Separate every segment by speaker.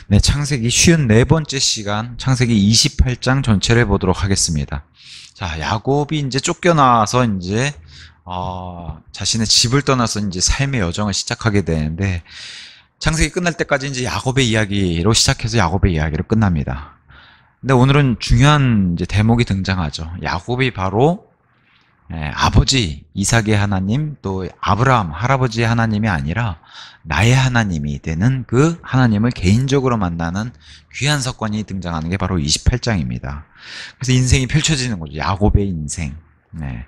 Speaker 1: 네, 창세기 54번째 시간, 창세기 28장 전체를 보도록 하겠습니다. 자, 야곱이 이제 쫓겨나서 이제, 자신의 집을 떠나서 이제 삶의 여정을 시작하게 되는데, 창세기 끝날 때까지 이제 야곱의 이야기로 시작해서 야곱의 이야기로 끝납니다. 근데 오늘은 중요한 이제 대목이 등장하죠. 야곱이 바로 아버지 이삭의 하나님, 또 아브라함 할아버지의 하나님이 아니라 나의 하나님이 되는 그 하나님을 개인적으로 만나는 귀한 사건이 등장하는 게 바로 28장입니다. 그래서 인생이 펼쳐지는 거죠. 야곱의 인생. 네.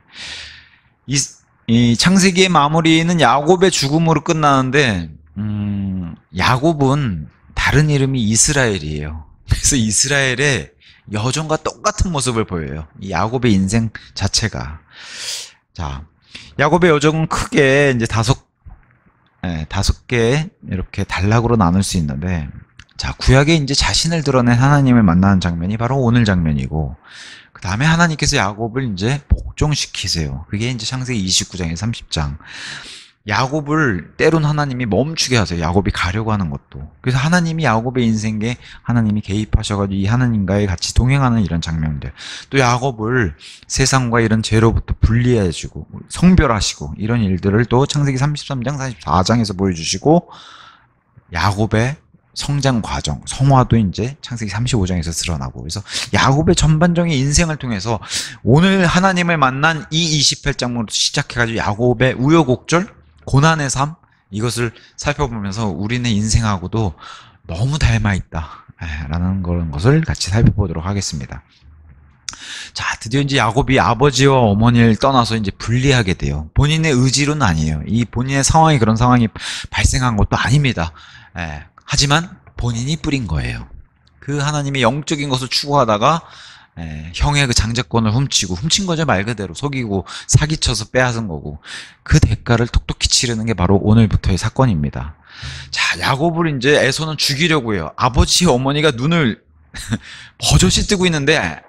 Speaker 1: 이 창세기의 마무리는 야곱의 죽음으로 끝나는데, 야곱은 다른 이름이 이스라엘이에요. 그래서 이스라엘의 여전과 똑같은 모습을 보여요. 이 야곱의 인생 자체가. 자, 야곱의 여정은 크게 이제 다섯 개 이렇게 단락으로 나눌 수 있는데, 자, 구약에 이제 자신을 드러낸 하나님을 만나는 장면이 바로 오늘 장면이고, 그 다음에 하나님께서 야곱을 이제 복종시키세요. 그게 이제 창세기 29장에 30장. 야곱을 때론 하나님이 멈추게 하세요. 야곱이 가려고 하는 것도. 그래서 하나님이 야곱의 인생에 하나님이 개입하셔가지고 이 하나님과의 같이 동행하는 이런 장면들. 또 야곱을 세상과 이런 죄로부터 분리해주고 성별하시고 이런 일들을 또 창세기 33장, 44장에서 보여주시고, 야곱의 성장 과정, 성화도 이제 창세기 35장에서 드러나고, 그래서 야곱의 전반적인 인생을 통해서 오늘 하나님을 만난 이 28장부터 시작해가지고 야곱의 우여곡절, 고난의 삶, 이것을 살펴보면서 우리네 인생하고도 너무 닮아있다 라는 그런 것을 같이 살펴보도록 하겠습니다. 자, 드디어 이제 야곱이 아버지와 어머니를 떠나서 이제 분리하게 돼요. 본인의 의지로는 아니에요. 이 본인의 상황이 그런 상황이 발생한 것도 아닙니다. 하지만 본인이 뿌린 거예요. 그 하나님의 영적인 것을 추구하다가 형의 그 장자권을 훔친 거죠. 말 그대로 속이고 사기쳐서 빼앗은 거고, 그 대가를 톡톡히 치르는 게 바로 오늘부터의 사건입니다. 자, 야곱을 이제 에서는 죽이려고 해요. 아버지 어머니가 눈을 버젓이 뜨고 있는데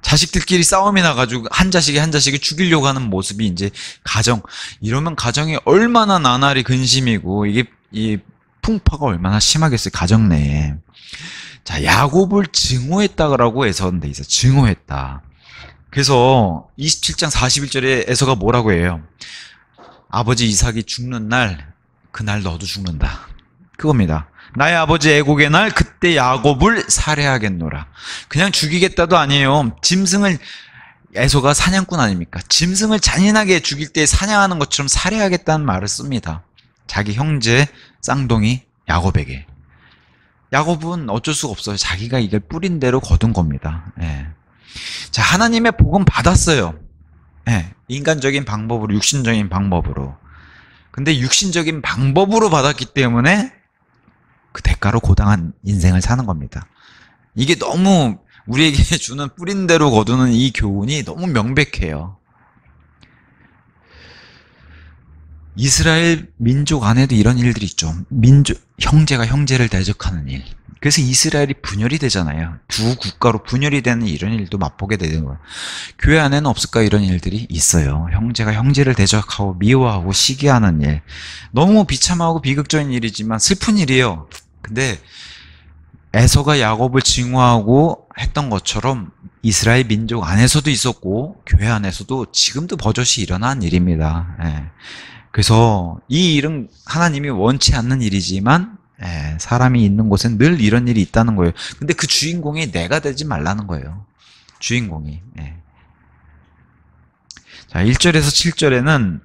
Speaker 1: 자식들끼리 싸움이 나가지고 한 자식이 죽이려고 하는 모습이 이제 이러면 가정이 얼마나 나날이 근심이고, 이게 이 풍파가 얼마나 심하겠어요, 가정 내에. 자, 야곱을 증오했다라고 에서는 돼 있어요. 증오했다. 그래서 27장 41절에 에서가 뭐라고 해요? 아버지 이삭이 죽는 날, 그날 너도 죽는다. 그겁니다. 나의 아버지 애곡의 날, 그때 야곱을 살해하겠노라. 그냥 죽이겠다도 아니에요. 에서가 사냥꾼 아닙니까? 짐승을 잔인하게 죽일 때 사냥하는 것처럼 살해하겠다는 말을 씁니다. 자기 형제 쌍둥이 야곱에게. 야곱은 어쩔 수가 없어요. 자기가 이걸 뿌린 대로 거둔 겁니다. 자, 하나님의 복음 받았어요. 인간적인 방법으로, 육신적인 방법으로. 근데 육신적인 방법으로 받았기 때문에 그 대가로 고당한 인생을 사는 겁니다. 이게 너무 우리에게 주는 뿌린 대로 거두는 이 교훈이 너무 명백해요. 이스라엘 민족 안에도 이런 일들이 있죠. 형제가 형제를 대적하는 일. 그래서 이스라엘이 분열이 되잖아요. 두 국가로 분열이 되는 이런 일도 맛보게 되는 거예요. 교회 안에는 없을까? 이런 일들이 있어요. 형제가 형제를 대적하고 미워하고 시기하는 일. 너무 비참하고 비극적인 일이지만 슬픈 일이에요. 근데 에서가 야곱을 증오하고 했던 것처럼 이스라엘 민족 안에서도 있었고 교회 안에서도 지금도 버젓이 일어난 일입니다. 그래서 이 일은 하나님이 원치 않는 일이지만 사람이 있는 곳엔 늘 이런 일이 있다는 거예요. 근데 그 주인공이 내가 되지 말라는 거예요. 주인공이. 자, 1절에서 7절에는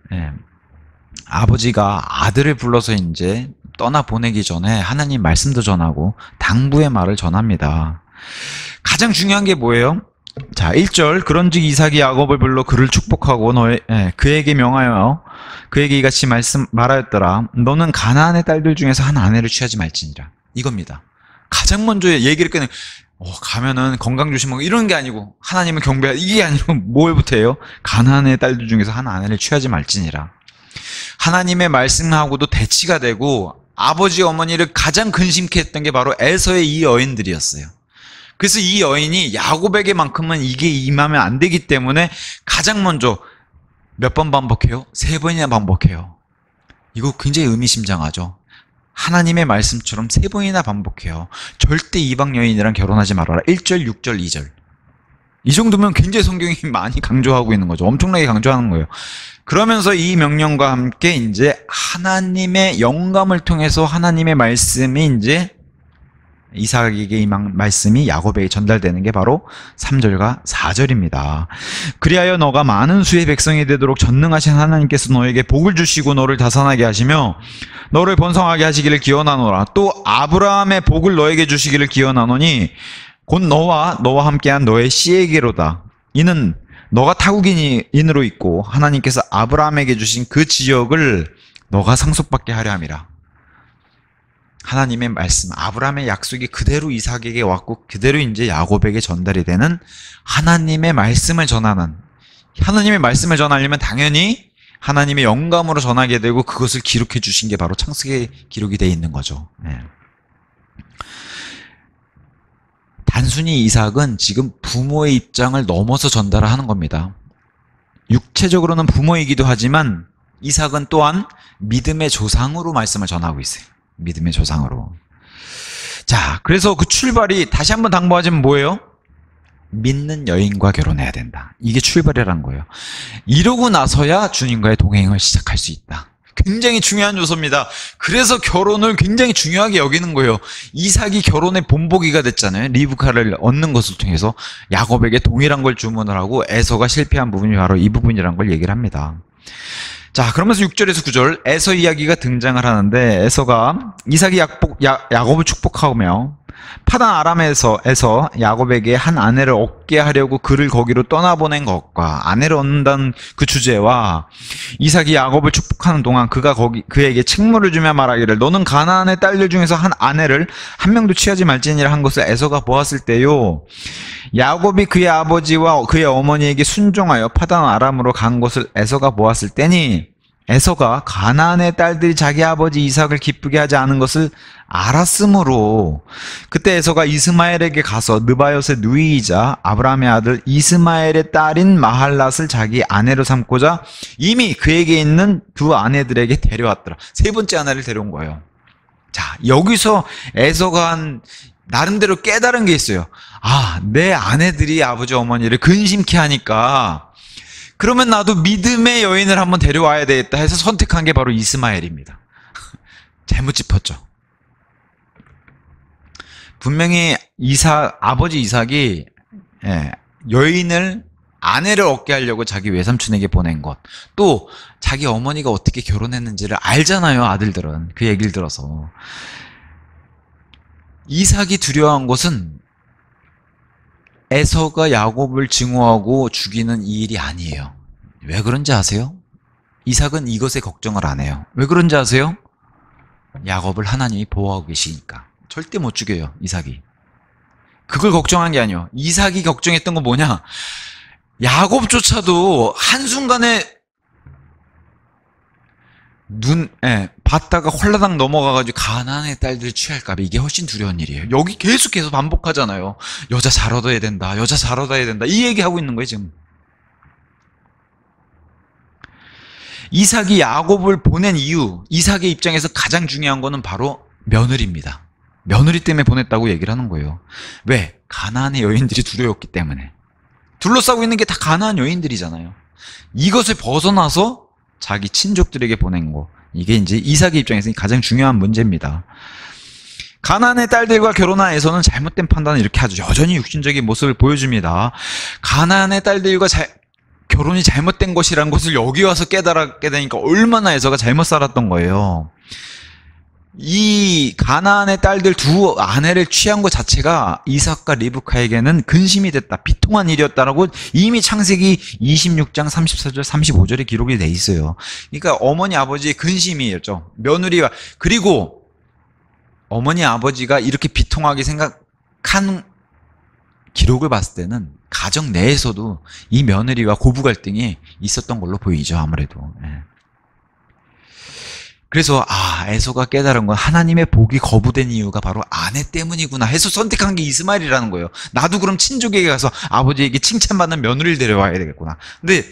Speaker 1: 아버지가 아들을 불러서 이제 떠나보내기 전에 하나님 말씀도 전하고 당부의 말을 전합니다. 가장 중요한 게 뭐예요? 자, 1절, 그런즉 이삭이 야곱을 불러 그를 축복하고 그에게 명하여 그에게 이같이 말하였더라. 너는 가나안의 딸들 중에서 한 아내를 취하지 말지니라. 이겁니다. 가장 먼저 얘기를 꺼내. 가면은 건강 조심하고 이런 게 아니고 하나님을 경배하고 이게 아니고 뭐부터 해요? 가나안의 딸들 중에서 한 아내를 취하지 말지니라. 하나님의 말씀하고도 대치가 되고, 아버지 어머니를 가장 근심케 했던 게 바로 에서의 이 여인들이었어요. 그래서 이 여인이 야곱에게만큼은 이게 임하면 안 되기 때문에 가장 먼저 몇 번 반복해요? 3번이나 반복해요. 이거 굉장히 의미심장하죠. 하나님의 말씀처럼 3번이나 반복해요. 절대 이방 여인이랑 결혼하지 말아라. 1절, 6절, 2절. 이 정도면 굉장히 성경이 많이 강조하고 있는 거죠. 엄청나게 강조하는 거예요. 그러면서 이 명령과 함께 이제 하나님의 영감을 통해서 하나님의 말씀이 이제 이삭에게 이 말씀이 야곱에게 전달되는 게 바로 3절과 4절입니다. 그리하여 너가 많은 수의 백성이 되도록 전능하신 하나님께서 너에게 복을 주시고 너를 다산하게 하시며 너를 번성하게 하시기를 기원하노라. 또 아브라함의 복을 너에게 주시기를 기원하노니 곧 너와 함께한 너의 씨에게로다. 이는 너가 타국인으로 있고 하나님께서 아브라함에게 주신 그 지역을 너가 상속받게 하려 함이라. 하나님의 말씀, 아브라함의 약속이 그대로 이삭에게 왔고 그대로 이제 야곱에게 전달이 되는 하나님의 말씀을 전하는, 하나님의 말씀을 전하려면 당연히 하나님의 영감으로 전하게 되고 그것을 기록해 주신 게 바로 창세기에 기록이 되어 있는 거죠. 네. 단순히 이삭은 지금 부모의 입장을 넘어서 전달을 하는 겁니다. 육체적으로는 부모이기도 하지만 이삭은 또한 믿음의 조상으로 말씀을 전하고 있어요. 믿음의 조상으로. 자, 그래서 그 출발이 다시 한번 당부하자면 뭐예요? 믿는 여인과 결혼해야 된다. 이게 출발이라는 거예요. 이러고 나서야 주님과의 동행을 시작할 수 있다. 굉장히 중요한 요소입니다. 그래서 결혼을 굉장히 중요하게 여기는 거예요. 이삭이 결혼의 본보기가 됐잖아요. 리브카를 얻는 것을 통해서 야곱에게 동일한 걸 주문을 하고 에서가 실패한 부분이 바로 이 부분이라는 걸 얘기를 합니다. 자, 그러면서 6절에서 9절 에서 이야기가 등장을 하는데 에서가 이삭이 야곱을 축복하며 파단 아람에서 야곱에게 한 아내를 얻게 하려고 그를 거기로 떠나보낸 것과 아내를 얻는다는 그 주제와 이삭이 야곱을 축복하는 동안 그가 그에게 책무를 주며 말하기를 너는 가나안의 딸들 중에서 한 아내를 한 명도 취하지 말지니라 한 것을 에서가 보았을 때요 야곱이 그의 아버지와 그의 어머니에게 순종하여 파단 아람으로 간 것을 에서가 보았을 때니 에서가 가나안의 딸들이 자기 아버지 이삭을 기쁘게 하지 않은 것을 알았으므로 그때 에서가 이스마엘에게 가서 느바요의 누이이자 아브라함의 아들 이스마엘의 딸인 마할랏을 자기 아내로 삼고자 이미 그에게 있는 두 아내들에게 데려왔더라. 세 번째 아내를 데려온 거예요. 자, 여기서 에서가 한 나름대로 깨달은 게 있어요. 아, 내 아내들이 아버지 어머니를 근심케 하니까 그러면 나도 믿음의 여인을 한번 데려와야 되겠다 해서 선택한 게 바로 이스마엘입니다. 잘못 짚었죠. 분명히 아버지 이삭이 여인을 아내를 얻게 하려고 자기 외삼촌에게 보낸 것, 또 자기 어머니가 어떻게 결혼했는지를 알잖아요. 아들들은 그 얘기를 들어서. 이삭이 두려워한 것은 에서가 야곱을 증오하고 죽이는 이 일이 아니에요. 왜 그런지 아세요? 이삭은 이것에 걱정을 안 해요. 왜 그런지 아세요? 야곱을 하나님이 보호하고 계시니까. 절대 못 죽여요, 이삭이. 그걸 걱정한 게 아니에요. 이삭이 걱정했던 건 뭐냐? 야곱조차도 한순간에 봤다가 홀라당 넘어가가지고 가나안의 딸들 취할까봐 이게 훨씬 두려운 일이에요. 여기 계속해서 반복하잖아요. 여자 잘 얻어야 된다. 여자 잘 얻어야 된다. 이 얘기하고 있는 거예요, 지금. 이삭이 야곱을 보낸 이유, 이삭의 입장에서 가장 중요한 거는 바로 며느리입니다. 며느리 때문에 보냈다고 얘기를 하는 거예요. 왜? 가나안의 여인들이 두려웠기 때문에. 둘러싸고 있는 게 다 가나안 여인들이잖아요. 이것을 벗어나서 자기 친족들에게 보낸 거. 이게 이제 이삭의 입장에서 가장 중요한 문제입니다. 가나안의 딸들과 결혼한 에서는 잘못된 판단을 이렇게 하죠. 여전히 육신적인 모습을 보여줍니다. 가나안의 딸들과 결혼이 잘못된 것이라는 것을 여기 와서 깨달았게 되니까 얼마나 에서가 잘못 살았던 거예요. 이 가나안의 딸들 두 아내를 취한 것 자체가 이삭과 리브카에게는 근심이 됐다, 비통한 일이었다라고 이미 창세기 26장 34절 35절에 기록이 돼 있어요. 그러니까 어머니 아버지의 근심이었죠. 며느리와, 그리고 어머니 아버지가 이렇게 비통하게 생각한 기록을 봤을 때는 가정 내에서도 이 며느리와 고부 갈등이 있었던 걸로 보이죠, 아무래도. 그래서 에서가 깨달은 건 하나님의 복이 거부된 이유가 바로 아내 때문이구나 해서 선택한 게 이스마엘이라는 거예요. 나도 그럼 친족에게 가서 아버지에게 칭찬받는 며느리를 데려와야 되겠구나. 근데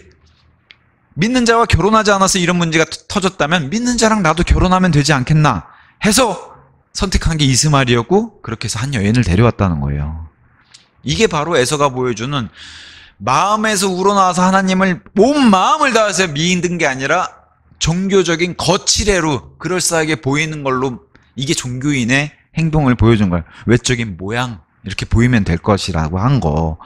Speaker 1: 믿는 자와 결혼하지 않아서 이런 문제가 터졌다면 믿는 자랑 나도 결혼하면 되지 않겠나 해서 선택한 게 이스마엘이었고 그렇게 해서 한 여인을 데려왔다는 거예요. 이게 바로 에서가 보여주는 마음에서 우러나와서 하나님을 온 마음을 다해서 믿는 게 아니라 종교적인 거칠애로 그럴싸하게 보이는 걸로 이게 종교인의 행동을 보여준 거예요. 외적인 모양 이렇게 보이면 될 것이라고 한 거.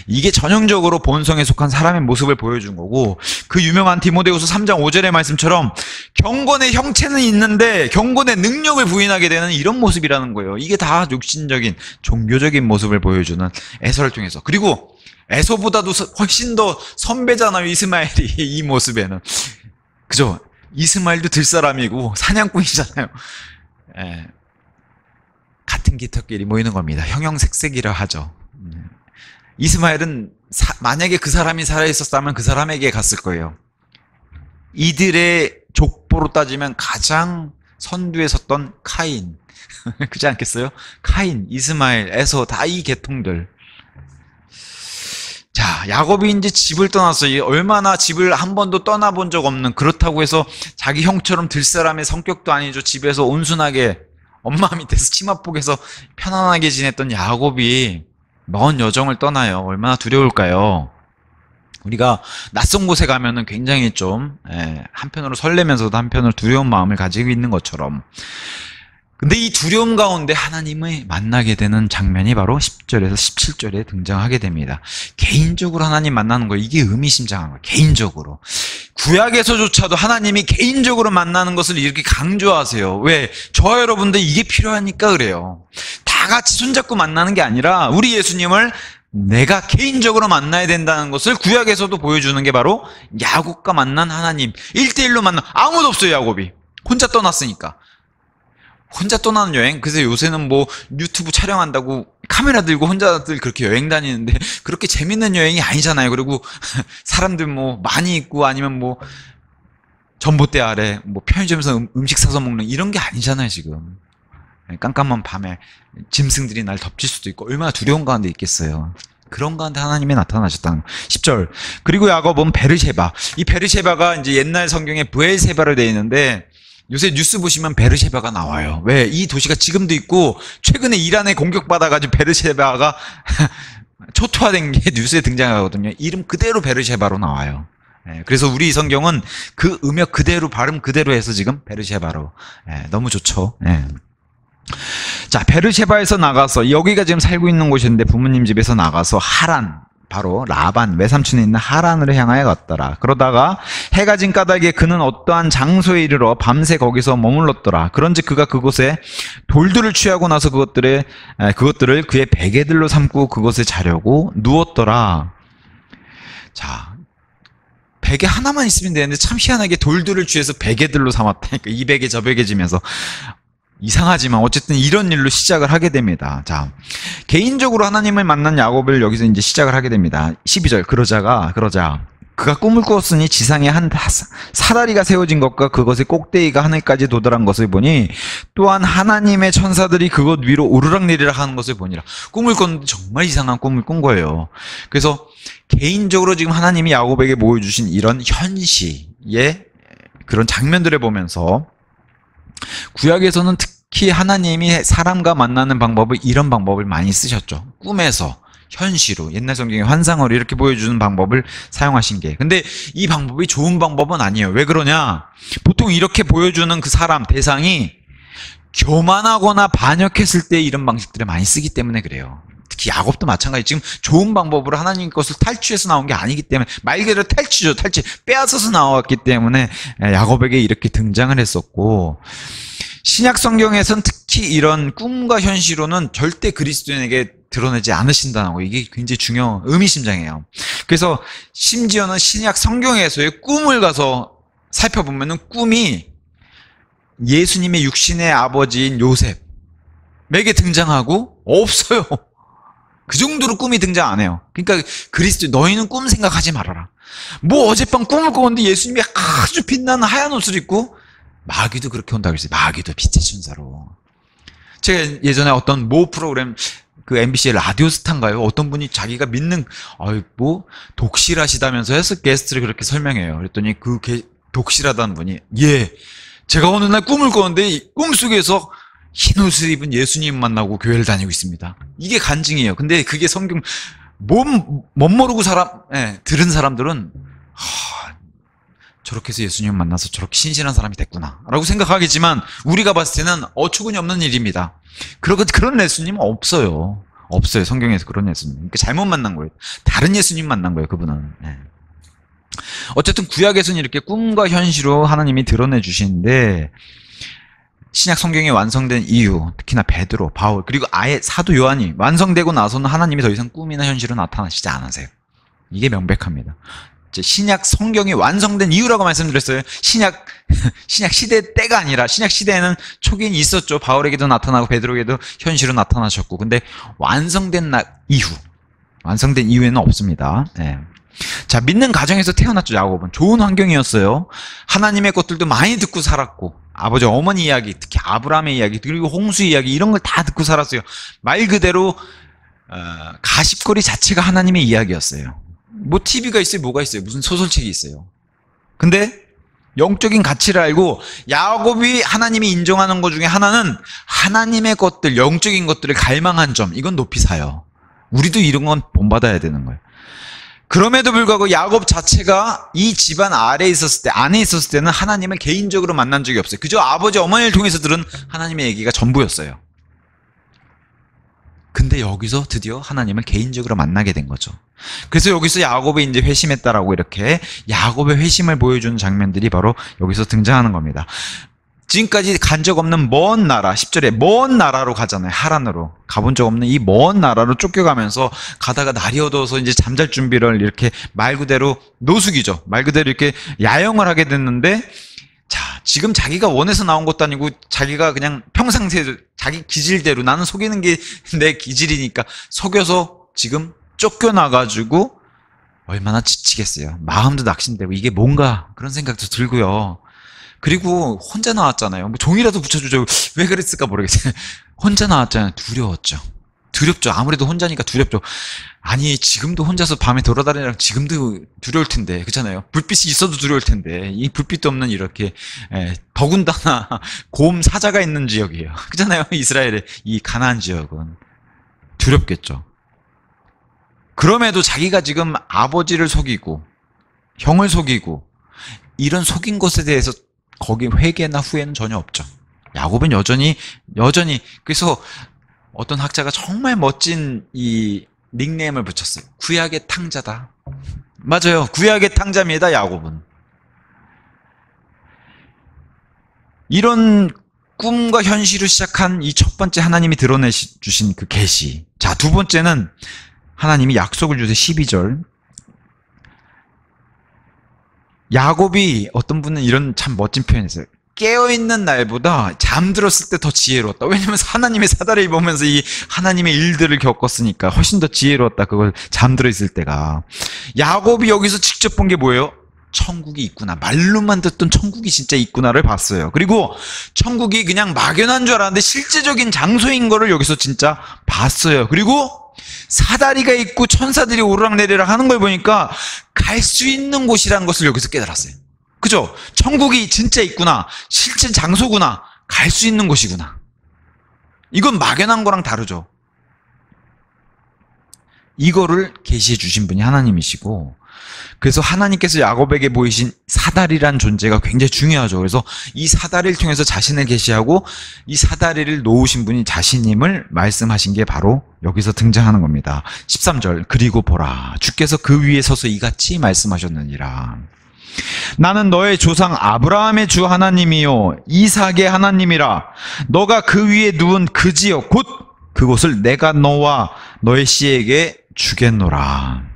Speaker 1: 이게 전형적으로 본성에 속한 사람의 모습을 보여준 거고 그 유명한 디모데후서 3장 5절의 말씀처럼 경건의 형체는 있는데 경건의 능력을 부인하게 되는 이런 모습이라는 거예요. 이게 다 육신적인 종교적인 모습을 보여주는 에서를 통해서. 그리고 에서보다도 훨씬 더 선배잖아요. 이스마엘이 이 모습에는. 그죠? 이스마엘도 들사람이고 사냥꾼이잖아요. 예. 같은 기터끼리 모이는 겁니다. 형형색색이라 하죠. 이스마엘은 만약에 그 사람이 살아있었다면 그 사람에게 갔을 거예요. 이들의 족보로 따지면 가장 선두에 섰던 카인. 그렇지 않겠어요? 카인, 이스마엘, 에서 다 이 계통들. 자, 야곱이 이제 집을 떠났어요. 얼마나 집을 한 번도 떠나본 적 없는, 그렇다고 해서 자기 형처럼 들 사람의 성격도 아니죠. 집에서 온순하게 엄마 밑에서 치마폭에서 편안하게 지냈던 야곱이 먼 여정을 떠나요. 얼마나 두려울까요? 우리가 낯선 곳에 가면은 굉장히 좀 한편으로 설레면서도 한편으로 두려운 마음을 가지고 있는 것처럼. 근데 이 두려움 가운데 하나님을 만나게 되는 장면이 바로 10절에서 17절에 등장하게 됩니다. 개인적으로 하나님 만나는 거예요. 이게 의미심장한 거예요. 개인적으로. 구약에서조차도 하나님이 개인적으로 만나는 것을 이렇게 강조하세요. 왜? 저와 여러분들 이게 필요하니까 그래요. 다 같이 손잡고 만나는 게 아니라 우리 예수님을 내가 개인적으로 만나야 된다는 것을 구약에서도 보여주는 게 바로 야곱과 만난 하나님. 1대1로 만나. 아무도 없어요, 야곱이. 혼자 떠났으니까. 혼자 떠나는 여행? 그래서 요새는 뭐 유튜브 촬영한다고 카메라 들고 혼자들 그렇게 여행 다니는데 그렇게 재밌는 여행이 아니잖아요. 그리고 사람들 뭐 많이 있고 아니면 뭐 전봇대 아래 뭐 편의점에서 음식 사서 먹는 이런 게 아니잖아요, 지금. 깜깜한 밤에 짐승들이 날 덮칠 수도 있고 얼마나 두려운 가운데 있겠어요. 그런 가운데 하나님이 나타나셨다는 거. 10절. 그리고 야곱은 베르쉐바. 이 베르쉐바가 이제 옛날 성경에 브엘세바로 되어 있는데 요새 뉴스 보시면 베르쉐바가 나와요. 왜? 이 도시가 지금도 있고 최근에 이란에 공격받아가지고 베르쉐바가 초토화된 게 뉴스에 등장하거든요. 이름 그대로 베르쉐바로 나와요. 그래서 우리 성경은 그 음역 그대로 발음 그대로 해서 지금 베르쉐바로. 너무 좋죠. 자, 베르쉐바에서 나가서 여기가 지금 살고 있는 곳인데 부모님 집에서 나가서 하란, 바로 라반 외삼촌에 있는 하란으로 향하여 갔더라. 그러다가 해가 진 까닭에 그는 어떠한 장소에 이르러 밤새 거기서 머물렀더라. 그런즉 그가 그곳에 돌들을 취하고 나서 그것들을 그의 베개들로 삼고 그곳에 자려고 누웠더라. 자, 베개 하나만 있으면 되는데 참 희한하게 돌들을 취해서 베개들로 삼았다니까. 이 베개 저 베개 지면서. 이상하지만 어쨌든 이런 일로 시작을 하게 됩니다. 자, 개인적으로 하나님을 만난 야곱을 여기서 이제 시작을 하게 됩니다. 12절. 그러자 그가 꿈을 꾸었으니 지상에 한 사다리가 세워진 것과 그것의 꼭대기가 하늘까지 도달한 것을 보니 또한 하나님의 천사들이 그것 위로 오르락내리락 하는 것을 보니라. 꿈을 꿨는데 정말 이상한 꿈을 꾼 거예요. 그래서 개인적으로 지금 하나님이 야곱에게 보여주신 이런 현시의 그런 장면들을 보면서 구약에서는 특히 하나님이 사람과 만나는 방법을 이런 방법을 많이 쓰셨죠. 꿈에서 현시로 옛날 성경의 환상어로 이렇게 보여주는 방법을 사용하신 게. 근데 이 방법이 좋은 방법은 아니에요. 왜 그러냐? 보통 이렇게 보여주는 그 사람 대상이 교만하거나 반역했을 때 이런 방식들을 많이 쓰기 때문에 그래요. 특히 야곱도 마찬가지. 지금 좋은 방법으로 하나님 것을 탈취해서 나온 게 아니기 때문에 말 그대로 탈취죠. 탈취. 빼앗아서 나왔기 때문에 야곱에게 이렇게 등장을 했었고, 신약 성경에서는 특히 이런 꿈과 현시로는 절대 그리스도인에게 드러내지 않으신다는 거. 이게 굉장히 의미심장해요. 그래서 심지어는 신약 성경에서의 꿈을 가서 살펴보면은 꿈이 예수님의 육신의 아버지인 요셉에게 등장하고 없어요. 그 정도로 꿈이 등장 안 해요. 그러니까 그리스도 너희는 꿈 생각하지 말아라. 뭐 어젯밤 꿈을 꿨는데 예수님이 아주 빛나는 하얀 옷을 입고, 마귀도 그렇게 온다고 그랬어요. 마귀도 빛의 천사로. 제가 예전에 어떤 모 프로그램 그 MBC의 라디오스타인가요? 어떤 분이 자기가 믿는 뭐 독실하시다면서 해서 게스트를 그렇게 설명해요. 그랬더니 그 독실하다는 분이 제가 어느 날 꿈을 꿨는데 이 꿈속에서 흰 옷을 입은 예수님 만나고 교회를 다니고 있습니다. 이게 간증이에요. 근데 그게 성경 못 모르고 들은 사람들은 저렇게 해서 예수님 만나서 저렇게 신실한 사람이 됐구나 라고 생각하겠지만 우리가 봤을 때는 어처구니 없는 일입니다. 그런 예수님은 없어요. 성경에서 그런 예수님. 그러니까 잘못 만난 거예요. 다른 예수님 만난 거예요. 그분은. 어쨌든 구약에서는 이렇게 꿈과 현실로 하나님이 드러내 주시는데 신약 성경이 완성된 이유, 특히나 베드로, 바울, 그리고 아예 사도 요한이 완성되고 나서는 하나님이 더 이상 꿈이나 현실로 나타나시지 않으세요. 이게 명백합니다. 신약 성경이 완성된 이유라고 말씀드렸어요. 신약 시대 때가 아니라 신약 시대에는 초기엔 있었죠. 바울에게도 나타나고 베드로에게도 현실로 나타나셨고, 근데 완성된 이후에는 없습니다. 자, 믿는 가정에서 태어났죠. 야곱은 좋은 환경이었어요. 하나님의 것들도 많이 듣고 살았고, 아버지 어머니 이야기, 특히 아브라함의 이야기, 그리고 홍수 이야기, 이런 걸 다 듣고 살았어요. 말 그대로 가십거리 자체가 하나님의 이야기였어요. 뭐 TV가 있어요, 뭐가 있어요, 무슨 소설책이 있어요. 근데 영적인 가치를 알고 야곱이 하나님이 인정하는 것 중에 하나는 하나님의 것들, 영적인 것들을 갈망한 점, 이건 높이 사요. 우리도 이런 건 본받아야 되는 거예요. 그럼에도 불구하고 야곱 자체가 이 집안 안에 있었을 때는 하나님을 개인적으로 만난 적이 없어요. 그저 아버지 어머니를 통해서 들은 하나님의 얘기가 전부였어요. 근데 여기서 드디어 하나님을 개인적으로 만나게 된 거죠. 그래서 여기서 야곱이 이제 회심했다라고 이렇게 야곱의 회심을 보여주는 장면들이 바로 여기서 등장하는 겁니다. 지금까지 간 적 없는 먼 나라, 10절에 먼 나라로 가잖아요. 하란으로. 가본 적 없는 이 먼 나라로 쫓겨가면서 가다가 날이 어두워서 이제 잠잘 준비를 이렇게 말 그대로 노숙이죠. 말 그대로 이렇게 야영을 하게 됐는데, 자, 지금 자기가 원해서 나온 것도 아니고 자기가 그냥 평상시에 자기 기질대로 나는 속이는 게 내 기질이니까 속여서 지금 쫓겨나가지고 얼마나 지치겠어요. 마음도 낙심되고 이게 뭔가 그런 생각도 들고요. 그리고 혼자 나왔잖아요. 뭐 종이라도 붙여주죠. 왜 그랬을까 모르겠어요. 혼자 나왔잖아요. 두렵죠. 아무래도 혼자니까 두렵죠. 아니, 지금도 혼자서 밤에 돌아다니랑 지금도 두려울 텐데, 그렇잖아요. 불빛이 있어도 두려울 텐데, 이 불빛도 없는 이렇게 더군다나 곰 사자가 있는 지역이에요. 그렇잖아요. 이스라엘의 이 가나안 지역은 두렵겠죠. 그럼에도 자기가 지금 아버지를 속이고 형을 속이고 이런 속인 것에 대해서 거기 회개나 후회는 전혀 없죠. 야곱은 여전히 그래서 어떤 학자가 정말 멋진 이 닉네임을 붙였어요. 구약의 탕자다. 맞아요. 구약의 탕자입니다. 야곱은. 이런 꿈과 현실을 시작한 이 첫 번째 하나님이 드러내주신 그 계시. 자, 두 번째는 하나님이 약속을 주세요. 12절. 야곱이 어떤 분은 이런 참 멋진 표현이었어요. 깨어있는 날보다 잠들었을 때 더 지혜로웠다. 왜냐면 하나님의 사다를 입으면서 이 하나님의 일들을 겪었으니까 훨씬 더 지혜로웠다. 그걸 잠들어 있을 때가. 야곱이 여기서 직접 본 게 뭐예요? 천국이 있구나. 말로만 듣던 천국이 진짜 있구나를 봤어요. 그리고 천국이 그냥 막연한 줄 알았는데 실제적인 장소인 거를 여기서 진짜 봤어요. 그리고 사다리가 있고 천사들이 오르락내리락 하는 걸 보니까 갈 수 있는 곳이라는 것을 여기서 깨달았어요. 그죠? 천국이 진짜 있구나. 실제 장소구나. 갈 수 있는 곳이구나. 이건 막연한 거랑 다르죠. 이거를 계시해 주신 분이 하나님이시고, 그래서 하나님께서 야곱에게 보이신 사다리란 존재가 굉장히 중요하죠. 그래서 이 사다리를 통해서 자신을 계시하고 이 사다리를 놓으신 분이 자신임을 말씀하신 게 바로 여기서 등장하는 겁니다. 13절. 그리고 보라, 주께서 그 위에 서서 이같이 말씀하셨느니라. 나는 너의 조상 아브라함의 주 하나님이요 이삭의 하나님이라. 너가 그 위에 누운 그 지역 곧 그곳을 내가 너와 너의 씨에게 주겠노라.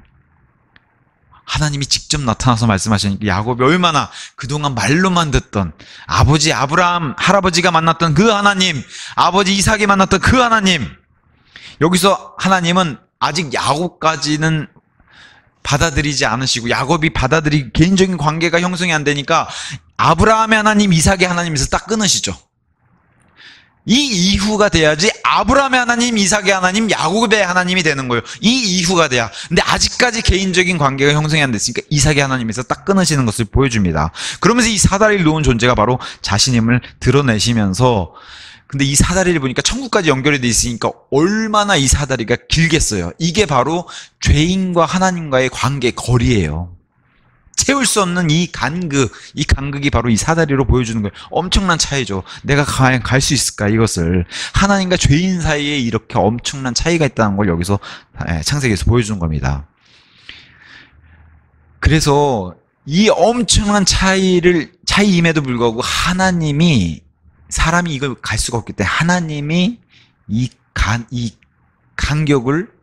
Speaker 1: 하나님이 직접 나타나서 말씀하시니까 야곱이 얼마나 그동안 말로만 듣던 아버지 아브라함, 할아버지가 만났던 그 하나님, 아버지 이삭이 만났던 그 하나님, 여기서 하나님은 아직 야곱까지는 받아들이지 않으시고 야곱이 받아들이 개인적인 관계가 형성이 안 되니까 아브라함의 하나님, 이삭의 하나님에서 딱 끊으시죠. 이 이후가 돼야지 아브라함의 하나님, 이삭의 하나님, 야곱의 하나님이 되는 거예요. 이 이후가 돼야. 근데 아직까지 개인적인 관계가 형성이 안 됐으니까 이삭의 하나님에서 딱 끊어지는 것을 보여줍니다. 그러면서 이 사다리를 놓은 존재가 바로 자신임을 드러내시면서, 근데 이 사다리를 보니까 천국까지 연결이 돼 있으니까 얼마나 이 사다리가 길겠어요. 이게 바로 죄인과 하나님과의 관계, 거리예요. 채울 수 없는 이 간극이 바로 이 사다리로 보여주는 거예요. 엄청난 차이죠. 내가 과연 갈 수 있을까, 이것을. 하나님과 죄인 사이에 이렇게 엄청난 차이가 있다는 걸 여기서 창세기에서 보여주는 겁니다. 그래서 이 엄청난 차이임에도 불구하고 하나님이, 사람이 이걸 갈 수가 없기 때문에 하나님이 이 간격을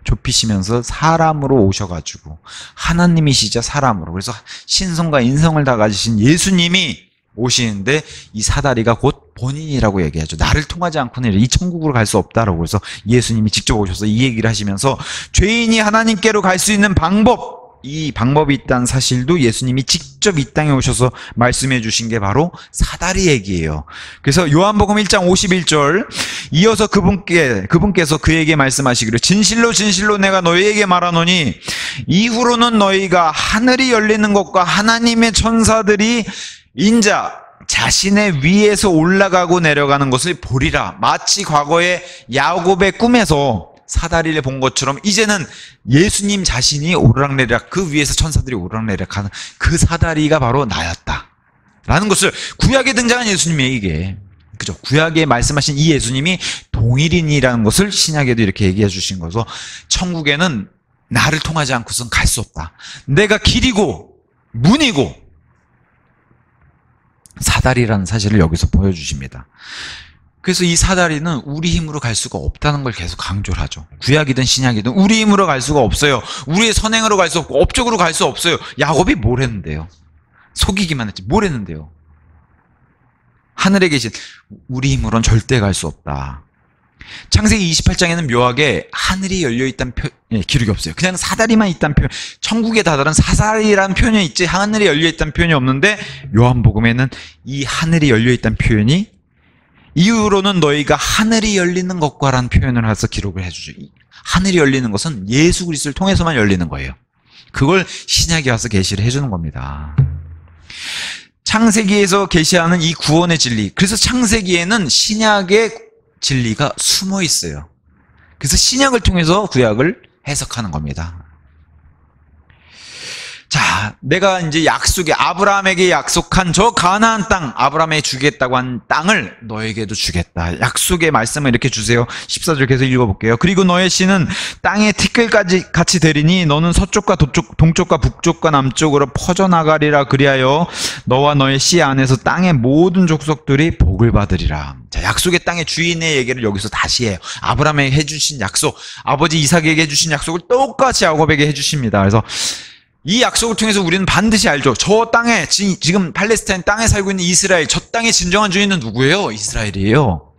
Speaker 1: 좁히시면서 사람으로 오셔가지고, 하나님이시자 사람으로, 그래서 신성과 인성을 다 가지신 예수님이 오시는데 이 사다리가 곧 본인이라고 얘기하죠. 나를 통하지 않고는 이 천국으로 갈 수 없다라고. 그래서 예수님이 직접 오셔서 이 얘기를 하시면서 죄인이 하나님께로 갈 수 있는 방법, 이 방법이 있다는 사실도 예수님이 직접 이 땅에 오셔서 말씀해 주신 게 바로 사다리 얘기예요. 그래서 요한복음 1장 51절, 이어서 그분께서 그에게 말씀하시기를 진실로 진실로 내가 너희에게 말하노니 이후로는 너희가 하늘이 열리는 것과 하나님의 천사들이 인자 자신의 위에서 올라가고 내려가는 것을 보리라. 마치 과거에 야곱의 꿈에서 사다리를 본 것처럼 이제는 예수님 자신이 오르락내리락, 그 위에서 천사들이 오르락내리락하는 그 사다리가 바로 나였다 라는 것을, 구약에 등장한 예수님에게, 그죠? 구약에 말씀하신 이 예수님이 동일인이라는 것을 신약에도 이렇게 얘기해 주신 거죠. 천국에는 나를 통하지 않고선 갈 수 없다. 내가 길이고 문이고 사다리라는 사실을 여기서 보여주십니다. 그래서 이 사다리는 우리 힘으로 갈 수가 없다는 걸 계속 강조를 하죠. 구약이든 신약이든 우리 힘으로 갈 수가 없어요. 우리의 선행으로 갈 수 없고 업적으로 갈 수 없어요. 야곱이 뭘 했는데요? 속이기만 했지. 뭘 했는데요? 하늘에 계신 우리 힘으로는 절대 갈 수 없다. 창세기 28장에는 묘하게 하늘이 열려있다는 기록이 없어요. 그냥 사다리만 있다는 표현. 천국에 다다른 사다리라는 표현이 있지 하늘이 열려있다는 표현이 없는데, 요한복음에는 이 하늘이 열려있다는 표현이 이후로는 너희가 하늘이 열리는 것과 라는 표현을 해서 기록을 해주죠. 하늘이 열리는 것은 예수 그리스도를 통해서만 열리는 거예요. 그걸 신약에 와서 계시를 해주는 겁니다. 창세기에서 계시하는 이 구원의 진리, 그래서 창세기에는 신약의 진리가 숨어 있어요. 그래서 신약을 통해서 구약을 해석하는 겁니다. 자, 내가 이제 아브라함에게 약속한 저 가나안 땅, 아브라함에게 주겠다고 한 땅을 너에게도 주겠다. 약속의 말씀을 이렇게 주세요. 14절 계속 읽어볼게요. 그리고 너의 씨는 땅의 티끌까지 같이 되리니 너는 서쪽과 동쪽과 북쪽과 남쪽으로 퍼져나가리라. 그리하여 너와 너의 씨 안에서 땅의 모든 족속들이 복을 받으리라. 자, 약속의 땅의 주인의 얘기를 여기서 다시 해요. 아브라함에게 해주신 약속, 아버지 이삭에게 해주신 약속을 똑같이 야곱에게 해주십니다. 그래서 이 약속을 통해서 우리는 반드시 알죠. 저 땅에, 지금 팔레스타인 땅에 살고 있는 이스라엘, 저 땅의 진정한 주인은 누구예요? 이스라엘이에요.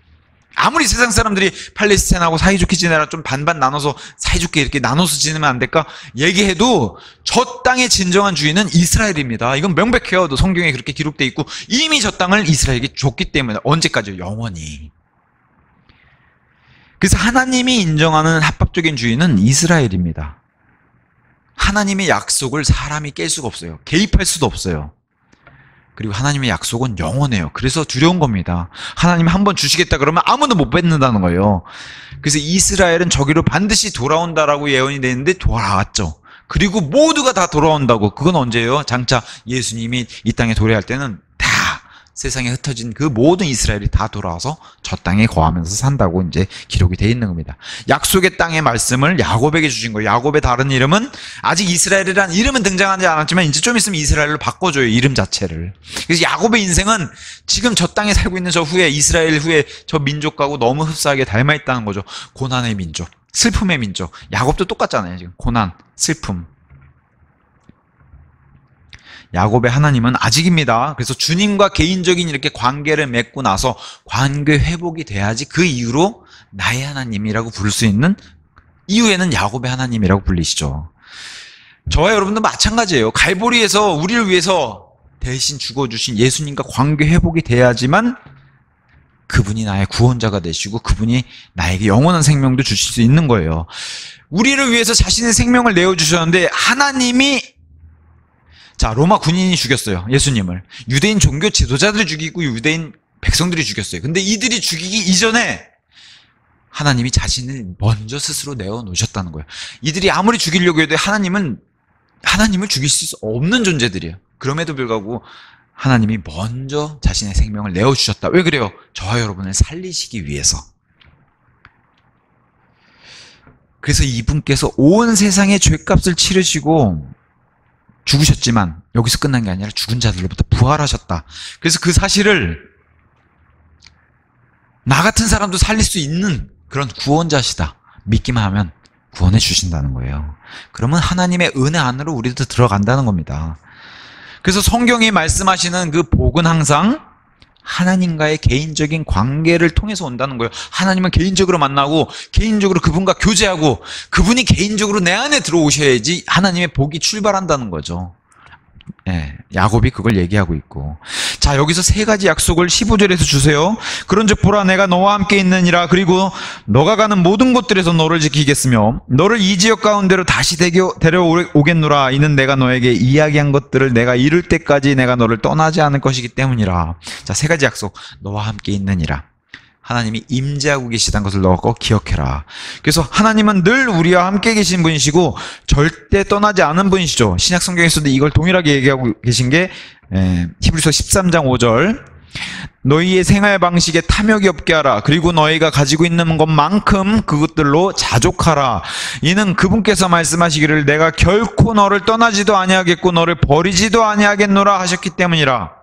Speaker 1: 아무리 세상 사람들이 팔레스타인하고 사이좋게 지내라, 좀 반반 나눠서 사이좋게 이렇게 나눠서 지내면 안 될까 얘기해도 저 땅의 진정한 주인은 이스라엘입니다. 이건 명백해요. 또 성경에 그렇게 기록돼 있고 이미 저 땅을 이스라엘에게 줬기 때문에. 언제까지요? 영원히. 그래서 하나님이 인정하는 합법적인 주인은 이스라엘입니다. 하나님의 약속을 사람이 깰 수가 없어요. 개입할 수도 없어요. 그리고 하나님의 약속은 영원해요. 그래서 두려운 겁니다. 하나님이 한번 주시겠다 그러면 아무도 못 뺏는다는 거예요. 그래서 이스라엘은 저기로 반드시 돌아온다라고 예언이 되는데 돌아왔죠. 그리고 모두가 다 돌아온다고. 그건 언제예요? 장차 예수님이 이 땅에 도래할 때는 다 세상에 흩어진 그 모든 이스라엘이 다 돌아와서 저 땅에 거하면서 산다고 이제 기록이 되어 있는 겁니다. 약속의 땅의 말씀을 야곱에게 주신 거예요. 야곱의 다른 이름은, 아직 이스라엘이라는 이름은 등장하지 않았지만 이제 좀 있으면 이스라엘로 바꿔줘요. 이름 자체를. 그래서 야곱의 인생은 지금 저 땅에 살고 있는 저 후에, 이스라엘 후에 저 민족하고 너무 흡사하게 닮아 있다는 거죠. 고난의 민족, 슬픔의 민족. 야곱도 똑같잖아요. 지금 고난, 슬픔. 야곱의 하나님은 아직입니다. 그래서 주님과 개인적인 이렇게 관계를 맺고 나서 관계 회복이 돼야지 그 이후로 나의 하나님이라고 부를 수 있는, 이후에는 야곱의 하나님이라고 불리시죠. 저와 여러분도 마찬가지예요. 갈보리에서 우리를 위해서 대신 죽어주신 예수님과 관계 회복이 돼야지만 그분이 나의 구원자가 되시고 그분이 나에게 영원한 생명도 주실 수 있는 거예요. 우리를 위해서 자신의 생명을 내어주셨는데 하나님이 자 로마 군인이 죽였어요. 예수님을. 유대인 종교 지도자들이 죽이고 유대인 백성들이 죽였어요. 근데 이들이 죽이기 이전에 하나님이 자신을 먼저 스스로 내어놓으셨다는 거예요. 이들이 아무리 죽이려고 해도 하나님을 죽일 수 없는 존재들이에요. 그럼에도 불구하고 하나님이 먼저 자신의 생명을 내어주셨다. 왜 그래요? 저와 여러분을 살리시기 위해서. 그래서 이분께서 온 세상의 죄값을 치르시고 죽으셨지만 여기서 끝난 게 아니라 죽은 자들로부터 부활하셨다. 그래서 그 사실을 나 같은 사람도 살릴 수 있는 그런 구원자시다. 믿기만 하면 구원해 주신다는 거예요. 그러면 하나님의 은혜 안으로 우리도 들어간다는 겁니다. 그래서 성경이 말씀하시는 그 복은 항상 하나님과의 개인적인 관계를 통해서 온다는 거예요. 하나님은 개인적으로 만나고 개인적으로 그분과 교제하고 그분이 개인적으로 내 안에 들어오셔야지 하나님의 복이 출발한다는 거죠. 예, 야곱이 그걸 얘기하고 있고. 자, 여기서 세 가지 약속을 15절에서 주세요. 그런즉 보라 내가 너와 함께 있느니라. 그리고 너가 가는 모든 곳들에서 너를 지키겠으며 너를 이 지역 가운데로 다시 데려오겠노라. 이는 내가 너에게 이야기한 것들을 내가 이룰 때까지 내가 너를 떠나지 않을 것이기 때문이라. 자, 세 가지 약속. 너와 함께 있느니라. 하나님이 임재하고 계시다는 것을 너가 꼭 기억해라. 그래서 하나님은 늘 우리와 함께 계신 분이시고 절대 떠나지 않은 분이시죠. 신약 성경에서도 이걸 동일하게 얘기하고 계신 게 히브리서 13장 5절. 너희의 생활 방식에 탐욕이 없게 하라. 그리고 너희가 가지고 있는 것만큼 그것들로 자족하라. 이는 그분께서 말씀하시기를 내가 결코 너를 떠나지도 아니하겠고 너를 버리지도 아니하겠노라 하셨기 때문이라.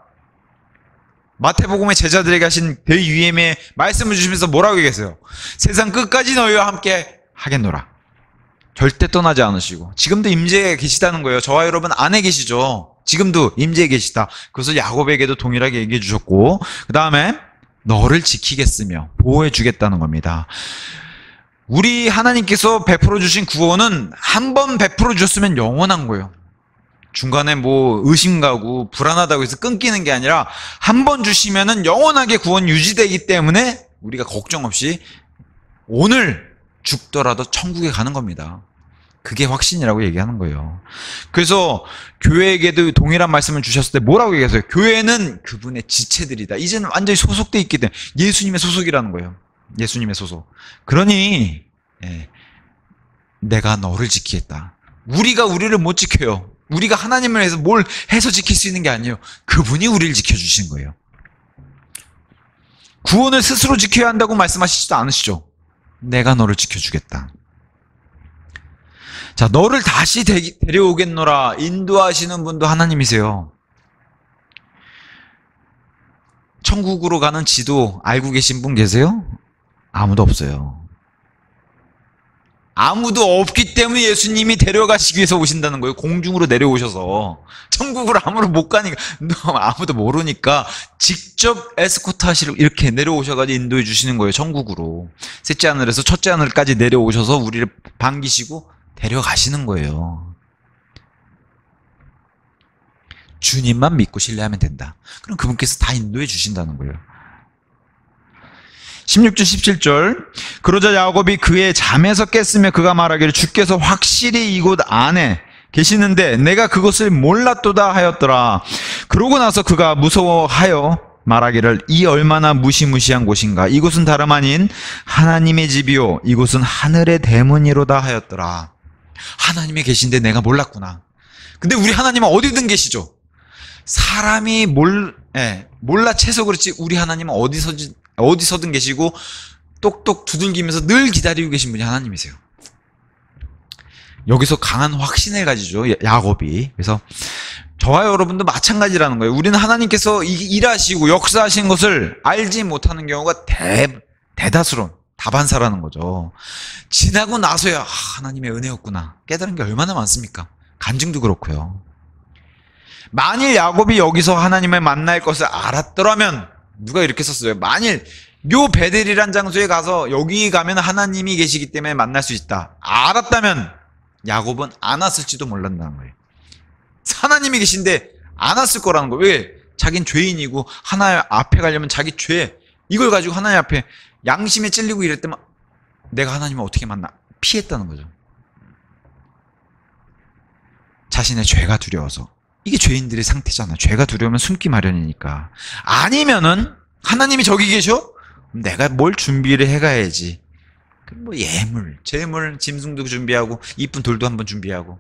Speaker 1: 마태복음의 제자들에게 하신 대유엠의 말씀을 주시면서 뭐라고 얘기했어요? 세상 끝까지 너희와 함께 하겠노라. 절대 떠나지 않으시고 지금도 임재에 계시다는 거예요. 저와 여러분 안에 계시죠. 지금도 임재에 계시다. 그것을 야곱에게도 동일하게 얘기해 주셨고 그 다음에 너를 지키겠으며 보호해 주겠다는 겁니다. 우리 하나님께서 베풀어 주신 구원은 한 번 베풀어 주셨으면 영원한 거예요. 중간에 뭐 의심 가고 불안하다고 해서 끊기는 게 아니라 한 번 주시면은 영원하게 구원 유지되기 때문에 우리가 걱정 없이 오늘 죽더라도 천국에 가는 겁니다. 그게 확신이라고 얘기하는 거예요. 그래서 교회에게도 동일한 말씀을 주셨을 때 뭐라고 얘기했어요? 교회는 그분의 지체들이다. 이제는 완전히 소속돼 있기 때문에 예수님의 소속이라는 거예요. 예수님의 소속. 그러니 내가 너를 지키겠다. 우리가 우리를 못 지켜요. 우리가 하나님을 해서 뭘 해서 지킬 수 있는 게 아니에요. 그분이 우리를 지켜주신 거예요. 구원을 스스로 지켜야 한다고 말씀하시지도 않으시죠. 내가 너를 지켜주겠다. 자, 너를 다시 데려오겠노라. 인도하시는 분도 하나님이세요. 천국으로 가는 지도 알고 계신 분 계세요? 아무도 없어요. 아무도 없기 때문에 예수님이 데려가시기 위해서 오신다는 거예요. 공중으로 내려오셔서. 천국으로 아무도 못 가니까, 아무도 모르니까 직접 에스코트 하시러 이렇게 내려오셔가지고 인도해 주시는 거예요. 천국으로. 셋째 하늘에서 첫째 하늘까지 내려오셔서 우리를 반기시고 데려가시는 거예요. 주님만 믿고 신뢰하면 된다. 그럼 그분께서 다 인도해 주신다는 거예요. 16절 17절. 그러자 야곱이 그의 잠에서 깼으며 그가 말하기를 주께서 확실히 이곳 안에 계시는데 내가 그것을 몰랐도다 하였더라. 그러고 나서 그가 무서워하여 말하기를 이 얼마나 무시무시한 곳인가. 이곳은 다름 아닌 하나님의 집이요 이곳은 하늘의 대문이로다 하였더라. 하나님이 계신데 내가 몰랐구나. 근데 우리 하나님은 어디든 계시죠. 사람이 몰라채서 그렇지 우리 하나님은 어디서든 계시고 똑똑 두들기면서 늘 기다리고 계신 분이 하나님이세요. 여기서 강한 확신을 가지죠. 야곱이. 그래서 저와 여러분도 마찬가지라는 거예요. 우리는 하나님께서 일하시고 역사하신 것을 알지 못하는 경우가 대다수론 다반사라는 거죠. 지나고 나서야 하나님의 은혜였구나 깨달은 게 얼마나 많습니까? 간증도 그렇고요. 만일 야곱이 여기서 하나님을 만날 것을 알았더라면 누가 이렇게 썼어요. 만일 요 베델이란 장소에 가서 여기 가면 하나님이 계시기 때문에 만날 수 있다. 알았다면 야곱은 안 왔을지도 몰랐다는 거예요. 하나님이 계신데 안 왔을 거라는 거예요. 왜? 자긴 죄인이고 하나님 앞에 가려면 자기 죄 이걸 가지고 하나님 앞에 양심에 찔리고 이럴 때만 내가 하나님을 어떻게 만나? 피했다는 거죠. 자신의 죄가 두려워서. 이게 죄인들의 상태잖아. 죄가 두려우면 숨기 마련이니까. 아니면은 하나님이 저기 계셔? 내가 뭘 준비를 해가야지. 뭐 예물, 재물, 짐승도 준비하고 이쁜 돌도 한번 준비하고.